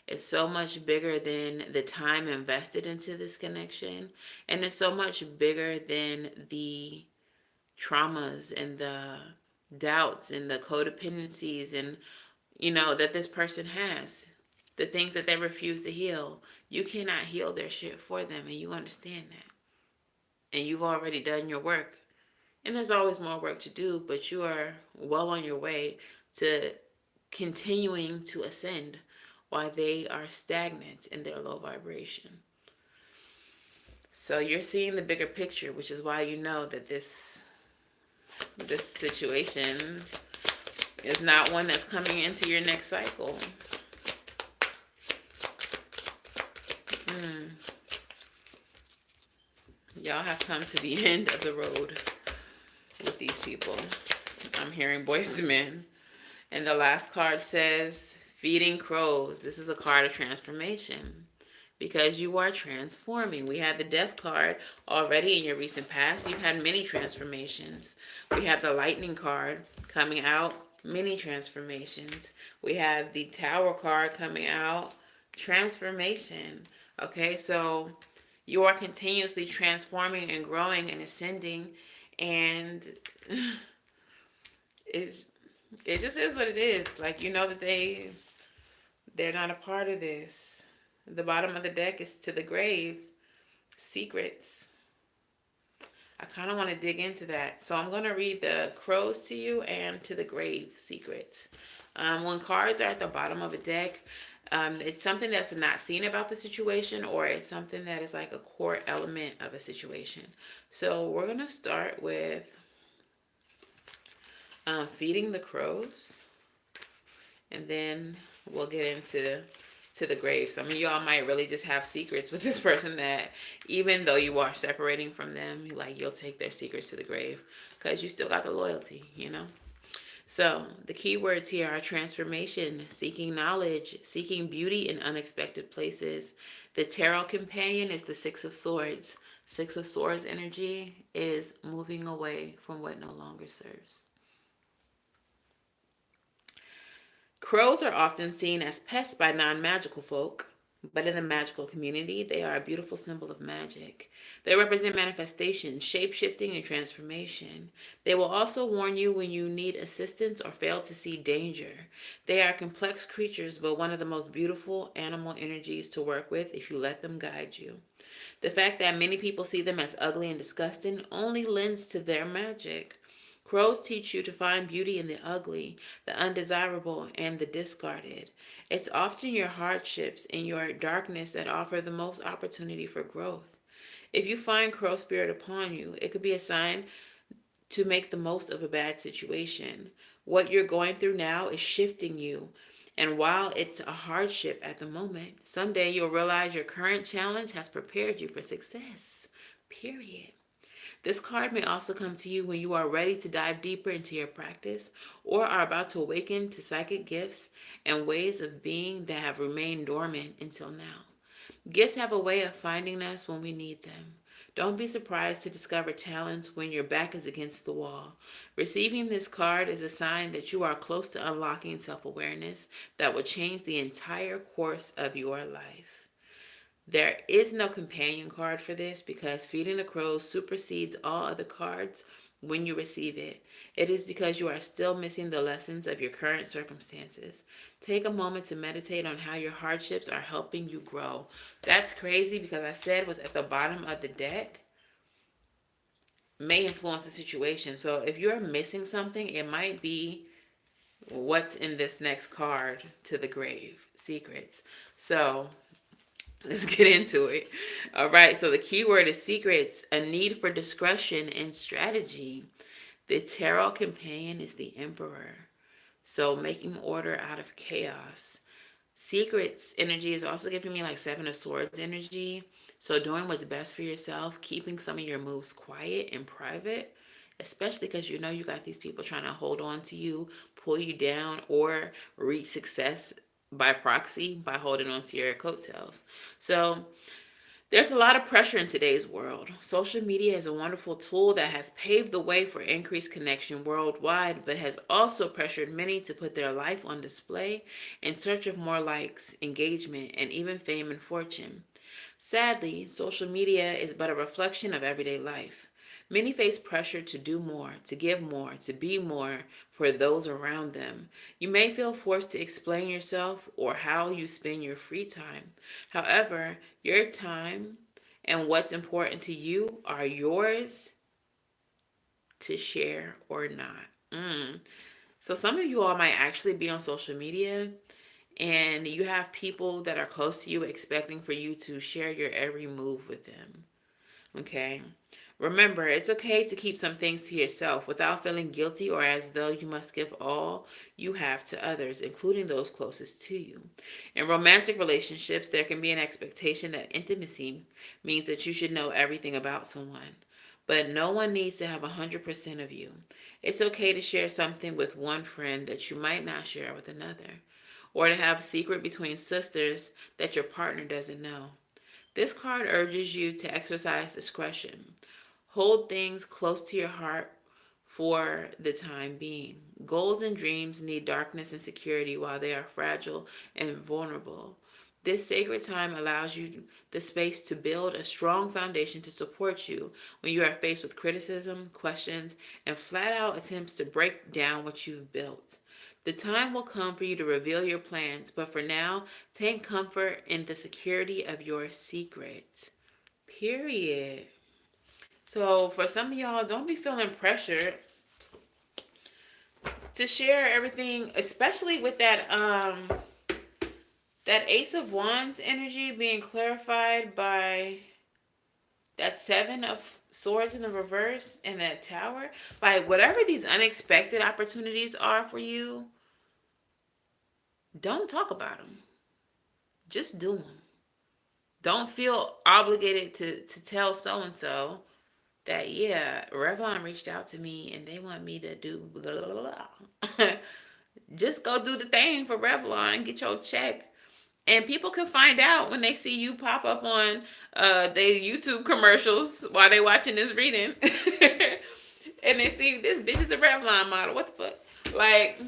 S1: It's so much bigger than the time invested into this connection. And it's so much bigger than the traumas and the doubts and the codependencies and, that this person has. The things that they refuse to heal. You cannot heal their shit for them, and you understand that. And you've already done your work. And there's always more work to do, but you are well on your way to continuing to ascend while they are stagnant in their low vibration. So you're seeing the bigger picture, which is why you know that this situation is not one that's coming into your next cycle. Y'all have come to the end of the road with these people. I'm hearing Boys to Men. And the last card says, Feeding Crows. This is a card of transformation because you are transforming. We had the Death card already in your recent past. You've had many transformations. We have the Lightning card coming out, many transformations. We have the Tower card coming out, transformation. Okay, so you are continuously transforming and growing and ascending, and it just is what it is. Like, that they're not a part of this. The bottom of the deck is to the grave. Secrets. I kind of want to dig into that. So I'm going to read the crows to you and to the grave secrets. When cards are at the bottom of a deck, it's something that's not seen about the situation, or it's something that is like a core element of a situation. So we're going to start with feeding the crows, and then we'll get into the grave. Some of y'all might really just have secrets with this person that even though you are separating from them, you'll take their secrets to the grave because you still got the loyalty, So the key words here are transformation, seeking knowledge, seeking beauty in unexpected places. The tarot companion is the Six of Swords. Six of Swords energy is moving away from what no longer serves. Crows are often seen as pests by non-magical folk, but in the magical community, they are a beautiful symbol of magic. They represent manifestation, shape-shifting, and transformation. They will also warn you when you need assistance or fail to see danger. They are complex creatures, but one of the most beautiful animal energies to work with if you let them guide you. The fact that many people see them as ugly and disgusting only lends to their magic. Crows teach you to find beauty in the ugly, the undesirable, and the discarded. It's often your hardships and your darkness that offer the most opportunity for growth. If you find crow spirit upon you, it could be a sign to make the most of a bad situation. What you're going through now is shifting you. And while it's a hardship at the moment, someday you'll realize your current challenge has prepared you for success. Period. This card may also come to you when you are ready to dive deeper into your practice or are about to awaken to psychic gifts and ways of being that have remained dormant until now. Gifts have a way of finding us when we need them. Don't be surprised to discover talents when your back is against the wall. Receiving this card is a sign that you are close to unlocking self-awareness that will change the entire course of your life. There is no companion card for this because Feeding the Crows supersedes all other cards when you receive it, it is because you are still missing the lessons of your current circumstances. Take a moment to meditate on how your hardships are helping you grow. That's crazy because I said was at the bottom of the deck may influence the situation. So if you're missing something, it might be what's in this next card to the grave, secrets. So let's get into it. All right, so the key word is secrets, a need for discretion and strategy. The tarot companion is the emperor. So making order out of chaos. Secrets energy is also giving me like Seven of Swords energy. So doing what's best for yourself, keeping some of your moves quiet and private, especially because you know you got these people trying to hold on to you, pull you down, or reach success by proxy by holding on to your coattails. So there's a lot of pressure in today's world. Social media is a wonderful tool that has paved the way for increased connection worldwide, but has also pressured many to put their life on display in search of more likes, engagement, and even fame and fortune. Sadly, social media is but a reflection of everyday life. Many face pressure to do more, to give more, to be more for those around them. You may feel forced to explain yourself or how you spend your free time. However, your time and what's important to you are yours to share or not. So some of you all might actually be on social media and you have people that are close to you expecting for you to share your every move with them. Okay? Remember, it's okay to keep some things to yourself without feeling guilty or as though you must give all you have to others, including those closest to you. In romantic relationships, there can be an expectation that intimacy means that you should know everything about someone. But no one needs to have 100% of you. It's okay to share something with one friend that you might not share with another, or to have a secret between sisters that your partner doesn't know. This card urges you to exercise discretion. Hold things close to your heart for the time being. Goals and dreams need darkness and security while they are fragile and vulnerable. This sacred time allows you the space to build a strong foundation to support you when you are faced with criticism, questions, and flat out attempts to break down what you've built. The time will come for you to reveal your plans, but for now, take comfort in the security of your secret. Period. So for some of y'all, don't be feeling pressured to share everything, especially with that Ace of Wands energy being clarified by that Seven of Swords in the reverse and that Tower. Like whatever these unexpected opportunities are for you, don't talk about them. Just do them. Don't feel obligated to tell so and so that, yeah, Revlon reached out to me and they want me to do blah, blah, blah. Just go do the thing for Revlon, get your check. And people can find out when they see you pop up on their YouTube commercials while they watching this reading. And they see this bitch is a Revlon model. What the fuck? Like,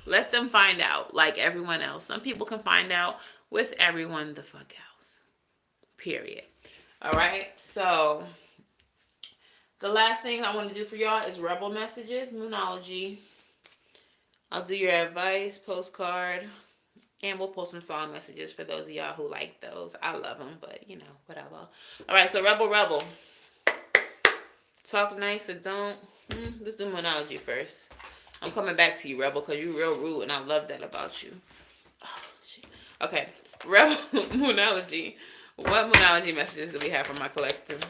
S1: let them find out like everyone else. Some people can find out with everyone the fuck else. Period. All right. So the last thing I want to do for y'all is Rebel Messages, Moonology. I'll do your advice, postcard, and we'll post some song messages for those of y'all who like those. I love them, but you know, whatever. All right, so Rebel. Talk nice or don't. Let's do Moonology first. I'm coming back to you, Rebel, because you're real rude, and I love that about you. Oh, shit. Okay, Rebel Moonology. What Moonology messages do we have from my collective?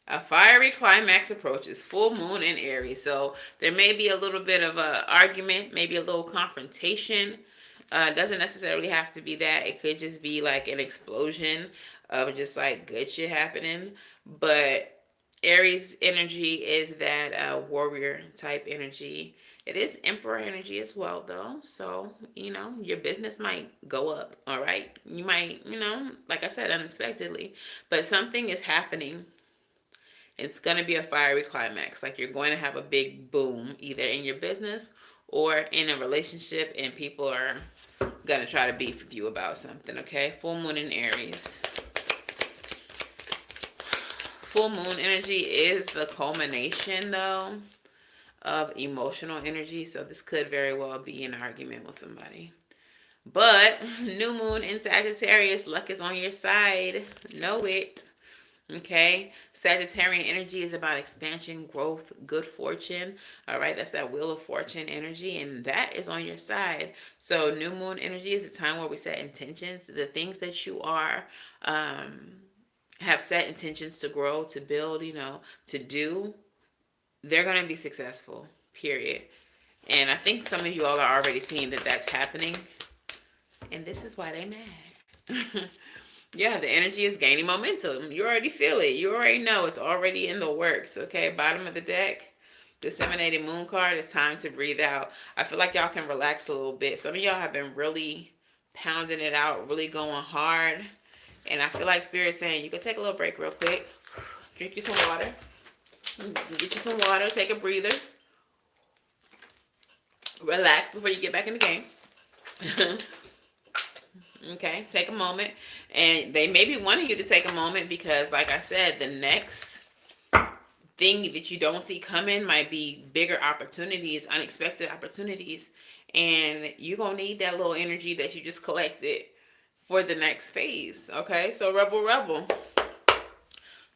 S1: A fiery climax approaches, full moon in Aries. So there may be a little bit of an argument, maybe a little confrontation. Doesn't necessarily have to be that. It could just be like an explosion of just like good shit happening. But Aries energy is that warrior type energy. It is Emperor energy as well, though. So, you know, your business might go up, all right? You might, you know, like I said, unexpectedly. But something is happening. It's going to be a fiery climax. Like you're going to have a big boom either in your business or in a relationship, and people are going to try to beef with you about something, okay? Full moon in Aries. Full moon energy is the culmination, though, of emotional energy. So this could very well be an argument with somebody. But new moon in Sagittarius, luck is on your side. Know it. Okay, Sagittarian energy is about expansion, growth, good fortune. All right, that's that wheel of fortune energy, and that is on your side. So, new moon energy is a time where we set intentions, the things that you are have set intentions to grow, to build, to do. They're going to be successful. Period. And I think some of you all are already seeing that that's happening, and this is why they mad. Yeah, the energy is gaining momentum. You already feel it. You already know it's already in the works. Okay, bottom of the deck, disseminated moon card. It's time to breathe out. I feel like y'all can relax a little bit. Some of y'all have been really pounding it out, really going hard. And I feel like Spirit's saying you can take a little break real quick. Drink you some water. Get you some water. Take a breather. Relax before you get back in the game. Okay, take a moment. And they may be wanting you to take a moment because, like I said, the next thing that you don't see coming might be bigger opportunities, unexpected opportunities. And you're going to need that little energy that you just collected for the next phase. Okay, so rebel.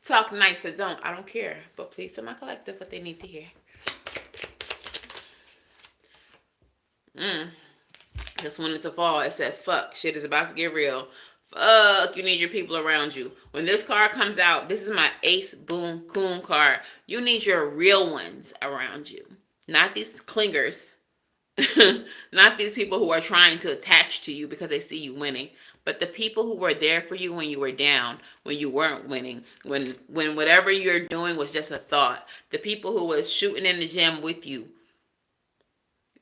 S1: Talk nice or don't. I don't care. But please tell my collective what they need to hear. This one into fall, it says, fuck, shit is about to get real. Fuck, you need your people around you. When this card comes out, this is my Ace Boon Coon card. You need your real ones around you. Not these clingers. Not these people who are trying to attach to you because they see you winning. But the people who were there for you when you were down, when you weren't winning, when whatever you're doing was just a thought. The people who was shooting in the gym with you.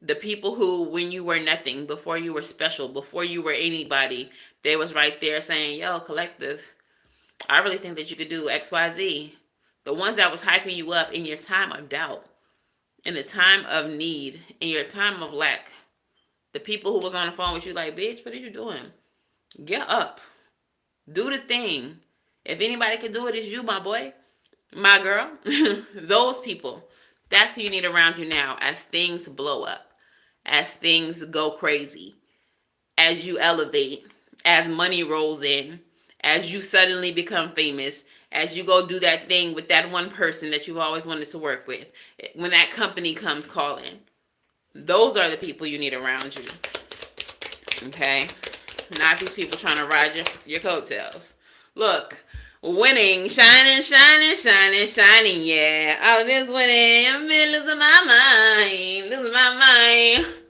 S1: The people who, when you were nothing, before you were special, before you were anybody, they was right there saying, yo, collective, I really think that you could do X, Y, Z. The ones that was hyping you up in your time of doubt, in the time of need, in your time of lack. The people who was on the phone with you like, bitch, what are you doing? Get up. Do the thing. If anybody can do it, it's you, my boy, my girl. Those people. That's who you need around you now as things blow up. As things go crazy, as you elevate, as money rolls in, as you suddenly become famous, as you go do that thing with that one person that you've always wanted to work with, when that company comes calling. Those are the people you need around you. Okay? Not these people trying to ride your coattails. Look, winning, shining, yeah. All this winning, I've been losing my mind.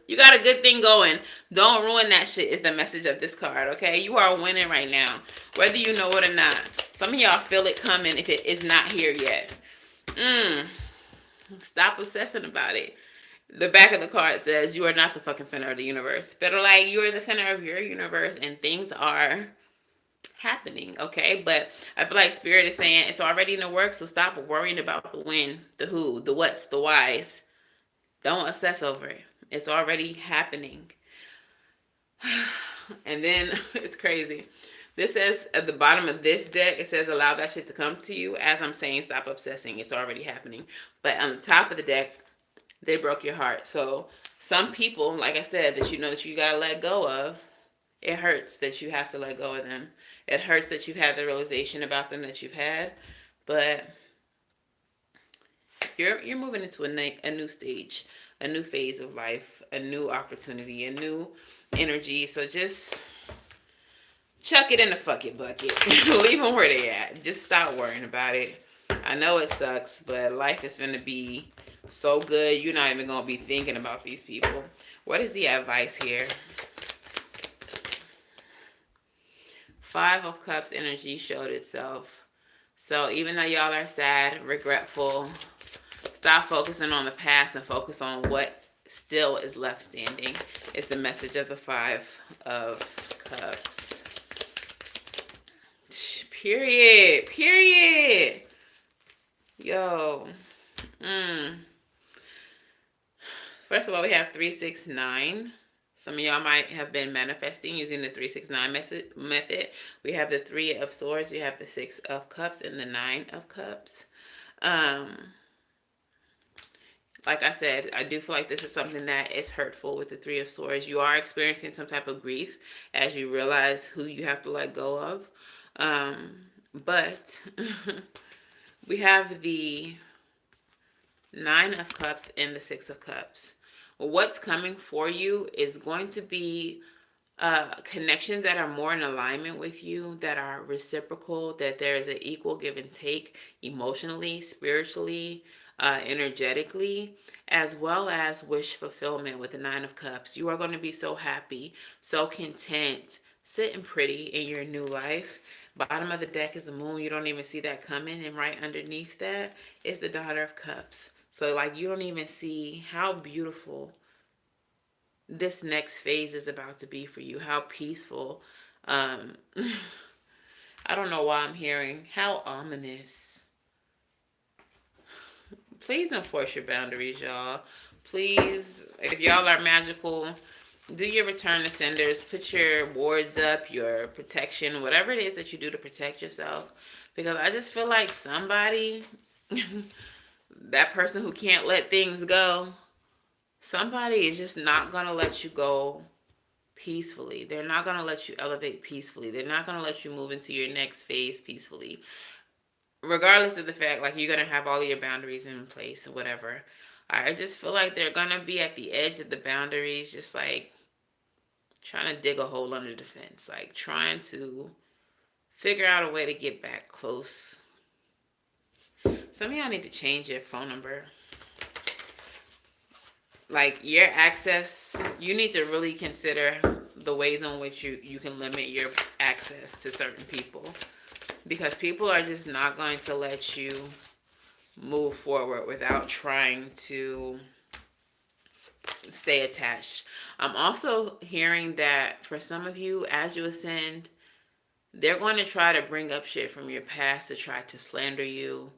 S1: You got a good thing going. Don't ruin that shit is the message of this card, okay? You are winning right now, whether you know it or not. Some of y'all feel it coming if it is not here yet. Stop obsessing about it. The back of the card says you are not the fucking center of the universe. But like you are the center of your universe and things are happening, okay? But I feel like Spirit is saying it's already in the works, so stop worrying about the when, the who, the what's, the whys. Don't obsess over it. It's already happening. And then it's crazy. This says at the bottom of this deck, it says allow that shit to come to you. As I'm saying, stop obsessing. It's already happening. But on the top of the deck, they broke your heart. So some people, like I said, that you know that you gotta let go of, it hurts that you have to let go of them. It hurts that you've had the realization about them that you've had. But you're moving into a new stage, a new phase of life, a new opportunity, a new energy. So just chuck it in the fuck it bucket. Leave them where they at. Just stop worrying about it. I know it sucks, but life is going to be so good. You're not even going to be thinking about these people. What is the advice here? 5 of Cups energy showed itself. So even though y'all are sad, regretful, stop focusing on the past and focus on what still is left standing. It's the message of the 5 of Cups. Period. Yo. First of all, we have 3, 6, 9. Some of y'all might have been manifesting using the 369 method. We have the Three of Swords, we have the Six of Cups, and the Nine of Cups. Um, like I said, I do feel like this is something that is hurtful with the Three of Swords. You are experiencing some type of grief as you realize who you have to let go of. But we have the Nine of Cups and the Six of Cups. What's coming for you is going to be connections that are more in alignment with you, that are reciprocal, that there is an equal give and take emotionally, spiritually, energetically, as well as wish fulfillment with the Nine of Cups. You are going to be so happy, so content, sitting pretty in your new life. Bottom of the deck is the moon. You don't even see that coming. And right underneath that is the Daughter of Cups. So, like, you don't even see how beautiful this next phase is about to be for you, how peaceful. um I don't know why I'm hearing how ominous. Please enforce your boundaries, y'all. Please, if y'all are magical, do your return to senders, put your wards up, your protection, whatever it is that you do to protect yourself, because I just feel like somebody that person who can't let things go, somebody is just not gonna let you go peacefully. They're not going to let you elevate peacefully. They're not going to let you move into your next phase peacefully. Regardless of the fact, like, you're going to have all of your boundaries in place or whatever. I just feel like they're going to be at the edge of the boundaries, just like trying to dig a hole under the fence, like trying to figure out a way to get back close. Some of y'all need to change your phone number. Like, your access, you need to really consider the ways in which you can limit your access to certain people, because people are just not going to let you move forward without trying to stay attached. I'm also hearing that for some of you, as you ascend, they're going to try to bring up shit from your past to try to slander you.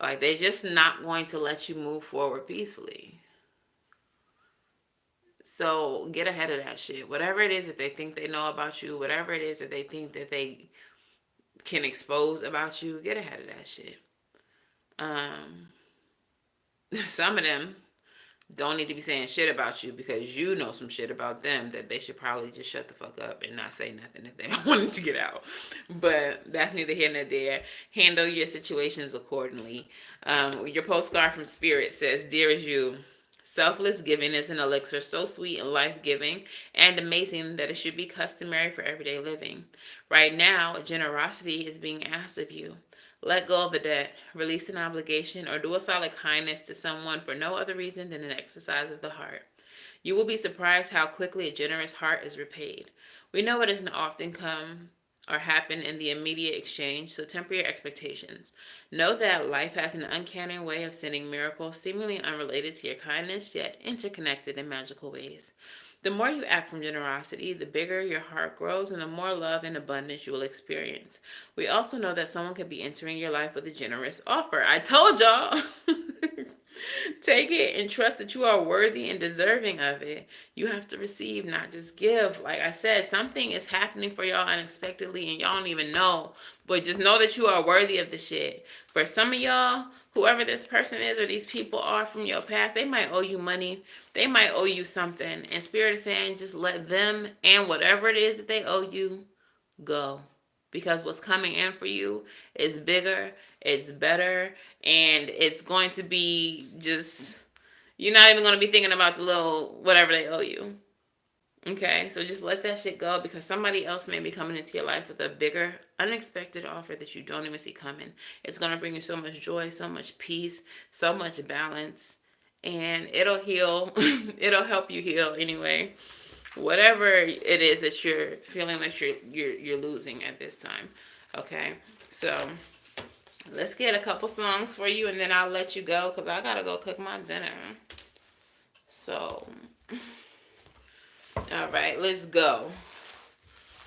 S1: Like, they're just not going to let you move forward peacefully. So get ahead of that shit. Whatever it is that they think they know about you, whatever it is that they think that they can expose about you, get ahead of that shit. Some of them don't need to be saying shit about you because you know some shit about them that they should probably just shut the fuck up and not say nothing if they don't want it to get out. But that's neither here nor there. Handle your situations accordingly. Your postcard from Spirit says, "Dear as you, selfless giving is an elixir so sweet and life-giving and amazing that it should be customary for everyday living. Right now, generosity is being asked of you. Let go of a debt, release an obligation, or do a solid kindness to someone for no other reason than an exercise of the heart. You will be surprised how quickly a generous heart is repaid. We know it doesn't often come or happen in the immediate exchange, so temper your expectations. Know that life has an uncanny way of sending miracles seemingly unrelated to your kindness, yet interconnected in magical ways. The more you act from generosity, the bigger your heart grows and the more love and abundance you will experience. We also know that someone could be entering your life with a generous offer." I told y'all. Take it and trust that you are worthy and deserving of it. You have to receive, not just give. Like I said, something is happening for y'all unexpectedly and y'all don't even know. But just know that you are worthy of the shit. For some of y'all, whoever this person is or these people are from your past, they might owe you money. They might owe you something. And Spirit is saying, just let them and whatever it is that they owe you go. Because what's coming in for you is bigger, it's better, and it's going to be just, you're not even going to be thinking about the little whatever they owe you. Okay, so just let that shit go, because somebody else may be coming into your life with a bigger, unexpected offer that you don't even see coming. It's going to bring you so much joy, so much peace, so much balance, and it'll heal. It'll help you heal anyway. Whatever it is that you're feeling like you're losing at this time. Okay, so let's get a couple songs for you, and then I'll let you go because I gotta go cook my dinner. So, all right, let's go.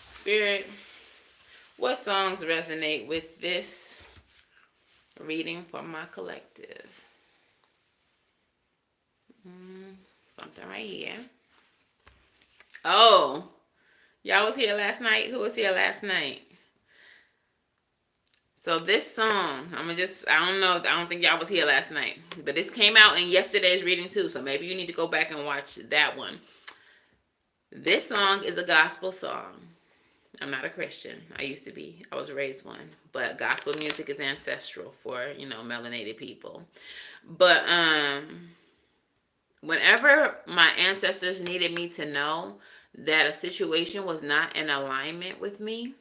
S1: Spirit, what songs resonate with this reading for my collective? Something right here. Oh, y'all was here last night? Who was here last night? So this song, I don't know, I don't think y'all was here last night, but this came out in yesterday's reading too, so maybe you need to go back and watch that one. This song is a gospel song. I'm not a Christian. I used to be. I was raised one. But gospel music is ancestral for, melanated people. But whenever my ancestors needed me to know that a situation was not in alignment with me,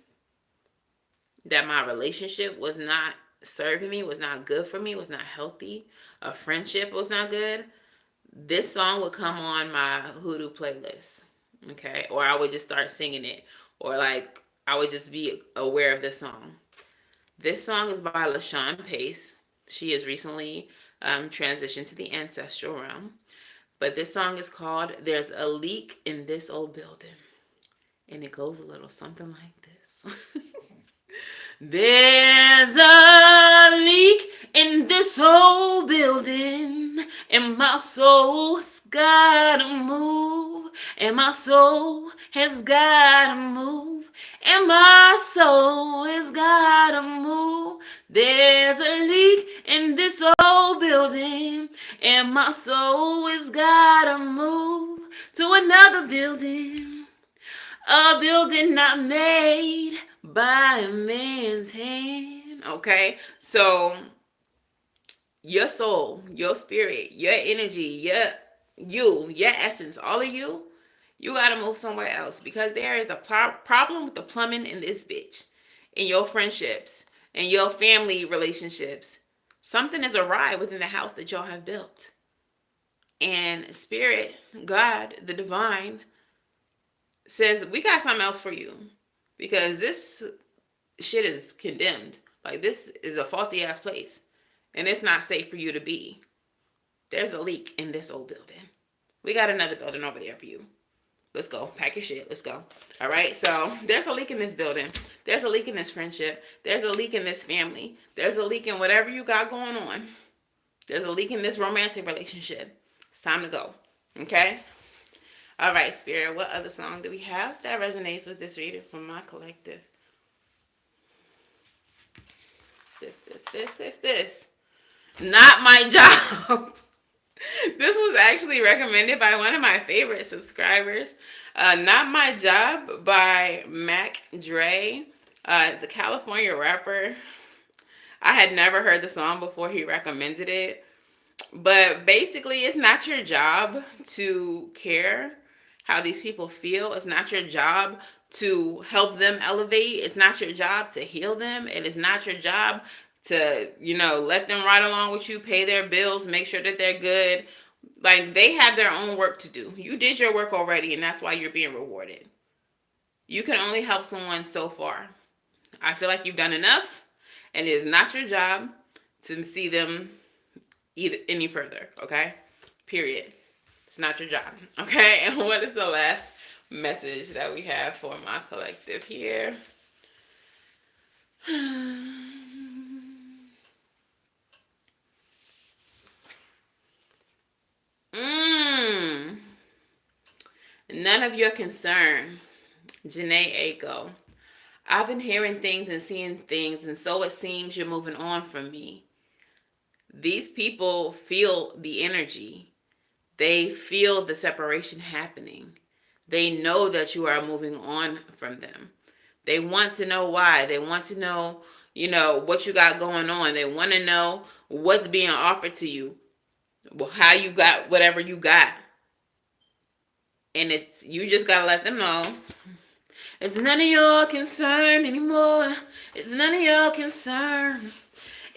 S1: that my relationship was not serving me, was not good for me, was not healthy, a friendship was not good, this song would come on my hoodoo playlist. Okay? Or I would just start singing it. Or like I would just be aware of this song. This song is by LaShawn Pace. She has recently transitioned to the ancestral realm. But this song is called There's a Leak in This Old Building. And it goes a little something like this. There's a leak in this old building, and my soul's gotta move, and my soul has gotta move, and my soul has gotta move. There's a leak in this old building, and my soul has gotta move to another building. A building not made by a man's hand. Okay? So, your soul, your spirit, your energy, your essence, all of you gotta move somewhere else because there is a problem with the plumbing in this bitch, in your friendships, in your family relationships. Something is awry within the house that y'all have built. And spirit, God, the divine, says, we got something else for you because this shit is condemned. Like, this is a faulty ass place and it's not safe for you to be. There's a leak in this old building. We got another building over there for you. Let's go. Pack your shit. Let's go. All right. So there's a leak in this building. There's a leak in this friendship. There's a leak in this family. There's a leak in whatever you got going on. There's a leak in this romantic relationship. It's time to go. Okay? All right, Spirit, what other song do we have that resonates with this reader from my collective? This. Not My Job. This was actually recommended by one of my favorite subscribers. Not My Job by Mac Dre. It's a California rapper. I had never heard the song before he recommended it. But basically, it's not your job to care how these people feel. It's not your job to help them elevate. It's not your job to heal them. It is not your job to, let them ride along with you, pay their bills, make sure that they're good. Like, they have their own work to do. You did your work already, and that's why you're being rewarded. You can only help someone so far. I feel like you've done enough, and it is not your job to see them any further, okay? Period. It's not your job, okay? And what is the last message that we have for my collective here? None of your concern. Janae Aiko. I've been hearing things and seeing things, and so it seems you're moving on from me. These people feel the energy. They feel the separation happening. They know that you are moving on from them. They want to know why. They want to know, what you got going on. They want to know what's being offered to you. How you got whatever you got. And you just got to let them know. It's none of your concern anymore. It's none of your concern.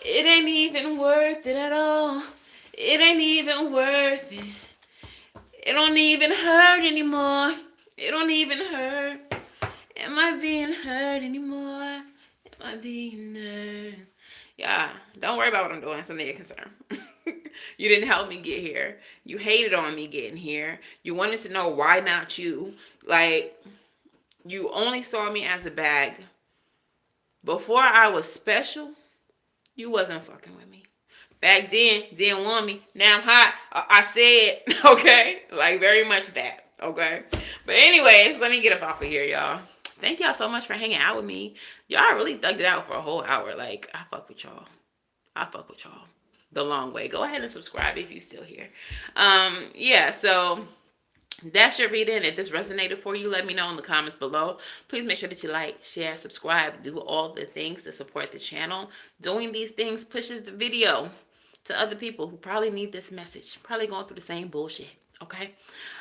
S1: It ain't even worth it at all. It ain't even worth it. It don't even hurt anymore. It don't even hurt. Am I being hurt anymore? Am I being hurt? Yeah, don't worry about what I'm doing. It's none of your concern. You didn't help me get here. You hated on me getting here. You wanted to know why not you. Like, you only saw me as a bag. Before I was special, you wasn't fucking with me. Back then, didn't want me. Now I'm hot. I said, okay? Like, very much that. Okay. But anyways, let me get up off of here, y'all. Thank y'all so much for hanging out with me. Y'all really thugged it out for a whole hour. Like, I fuck with y'all. I fuck with y'all. The long way. Go ahead and subscribe if you still here. Yeah, so that's your reading. If this resonated for you, let me know in the comments below. Please make sure that you like, share, subscribe, do all the things to support the channel. Doing these things pushes the video to other people who probably need this message, probably going through the same bullshit. Okay.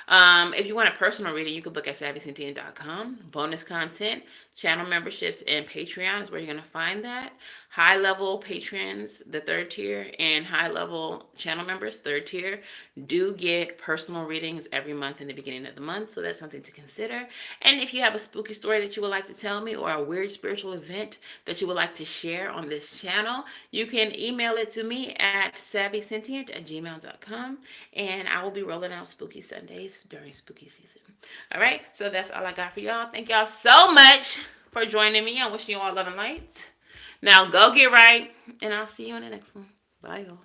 S1: If you want a personal reading, you can book at savvysentient.com. Bonus content, channel memberships, and Patreon is where you're going to find that. High level patrons, the third tier, and high level channel members, third tier, do get personal readings every month in the beginning of the month. So that's something to consider. And if you have a spooky story that you would like to tell me or a weird spiritual event that you would like to share on this channel, you can email it to me at savvysentient@gmail.com, and I will be rolling out spooky Sundays during spooky season. All right, so that's all I got for y'all. Thank y'all so much for joining me. I'm wishing you all love and light. Now go get right, and I'll see you in the next one. Bye, y'all.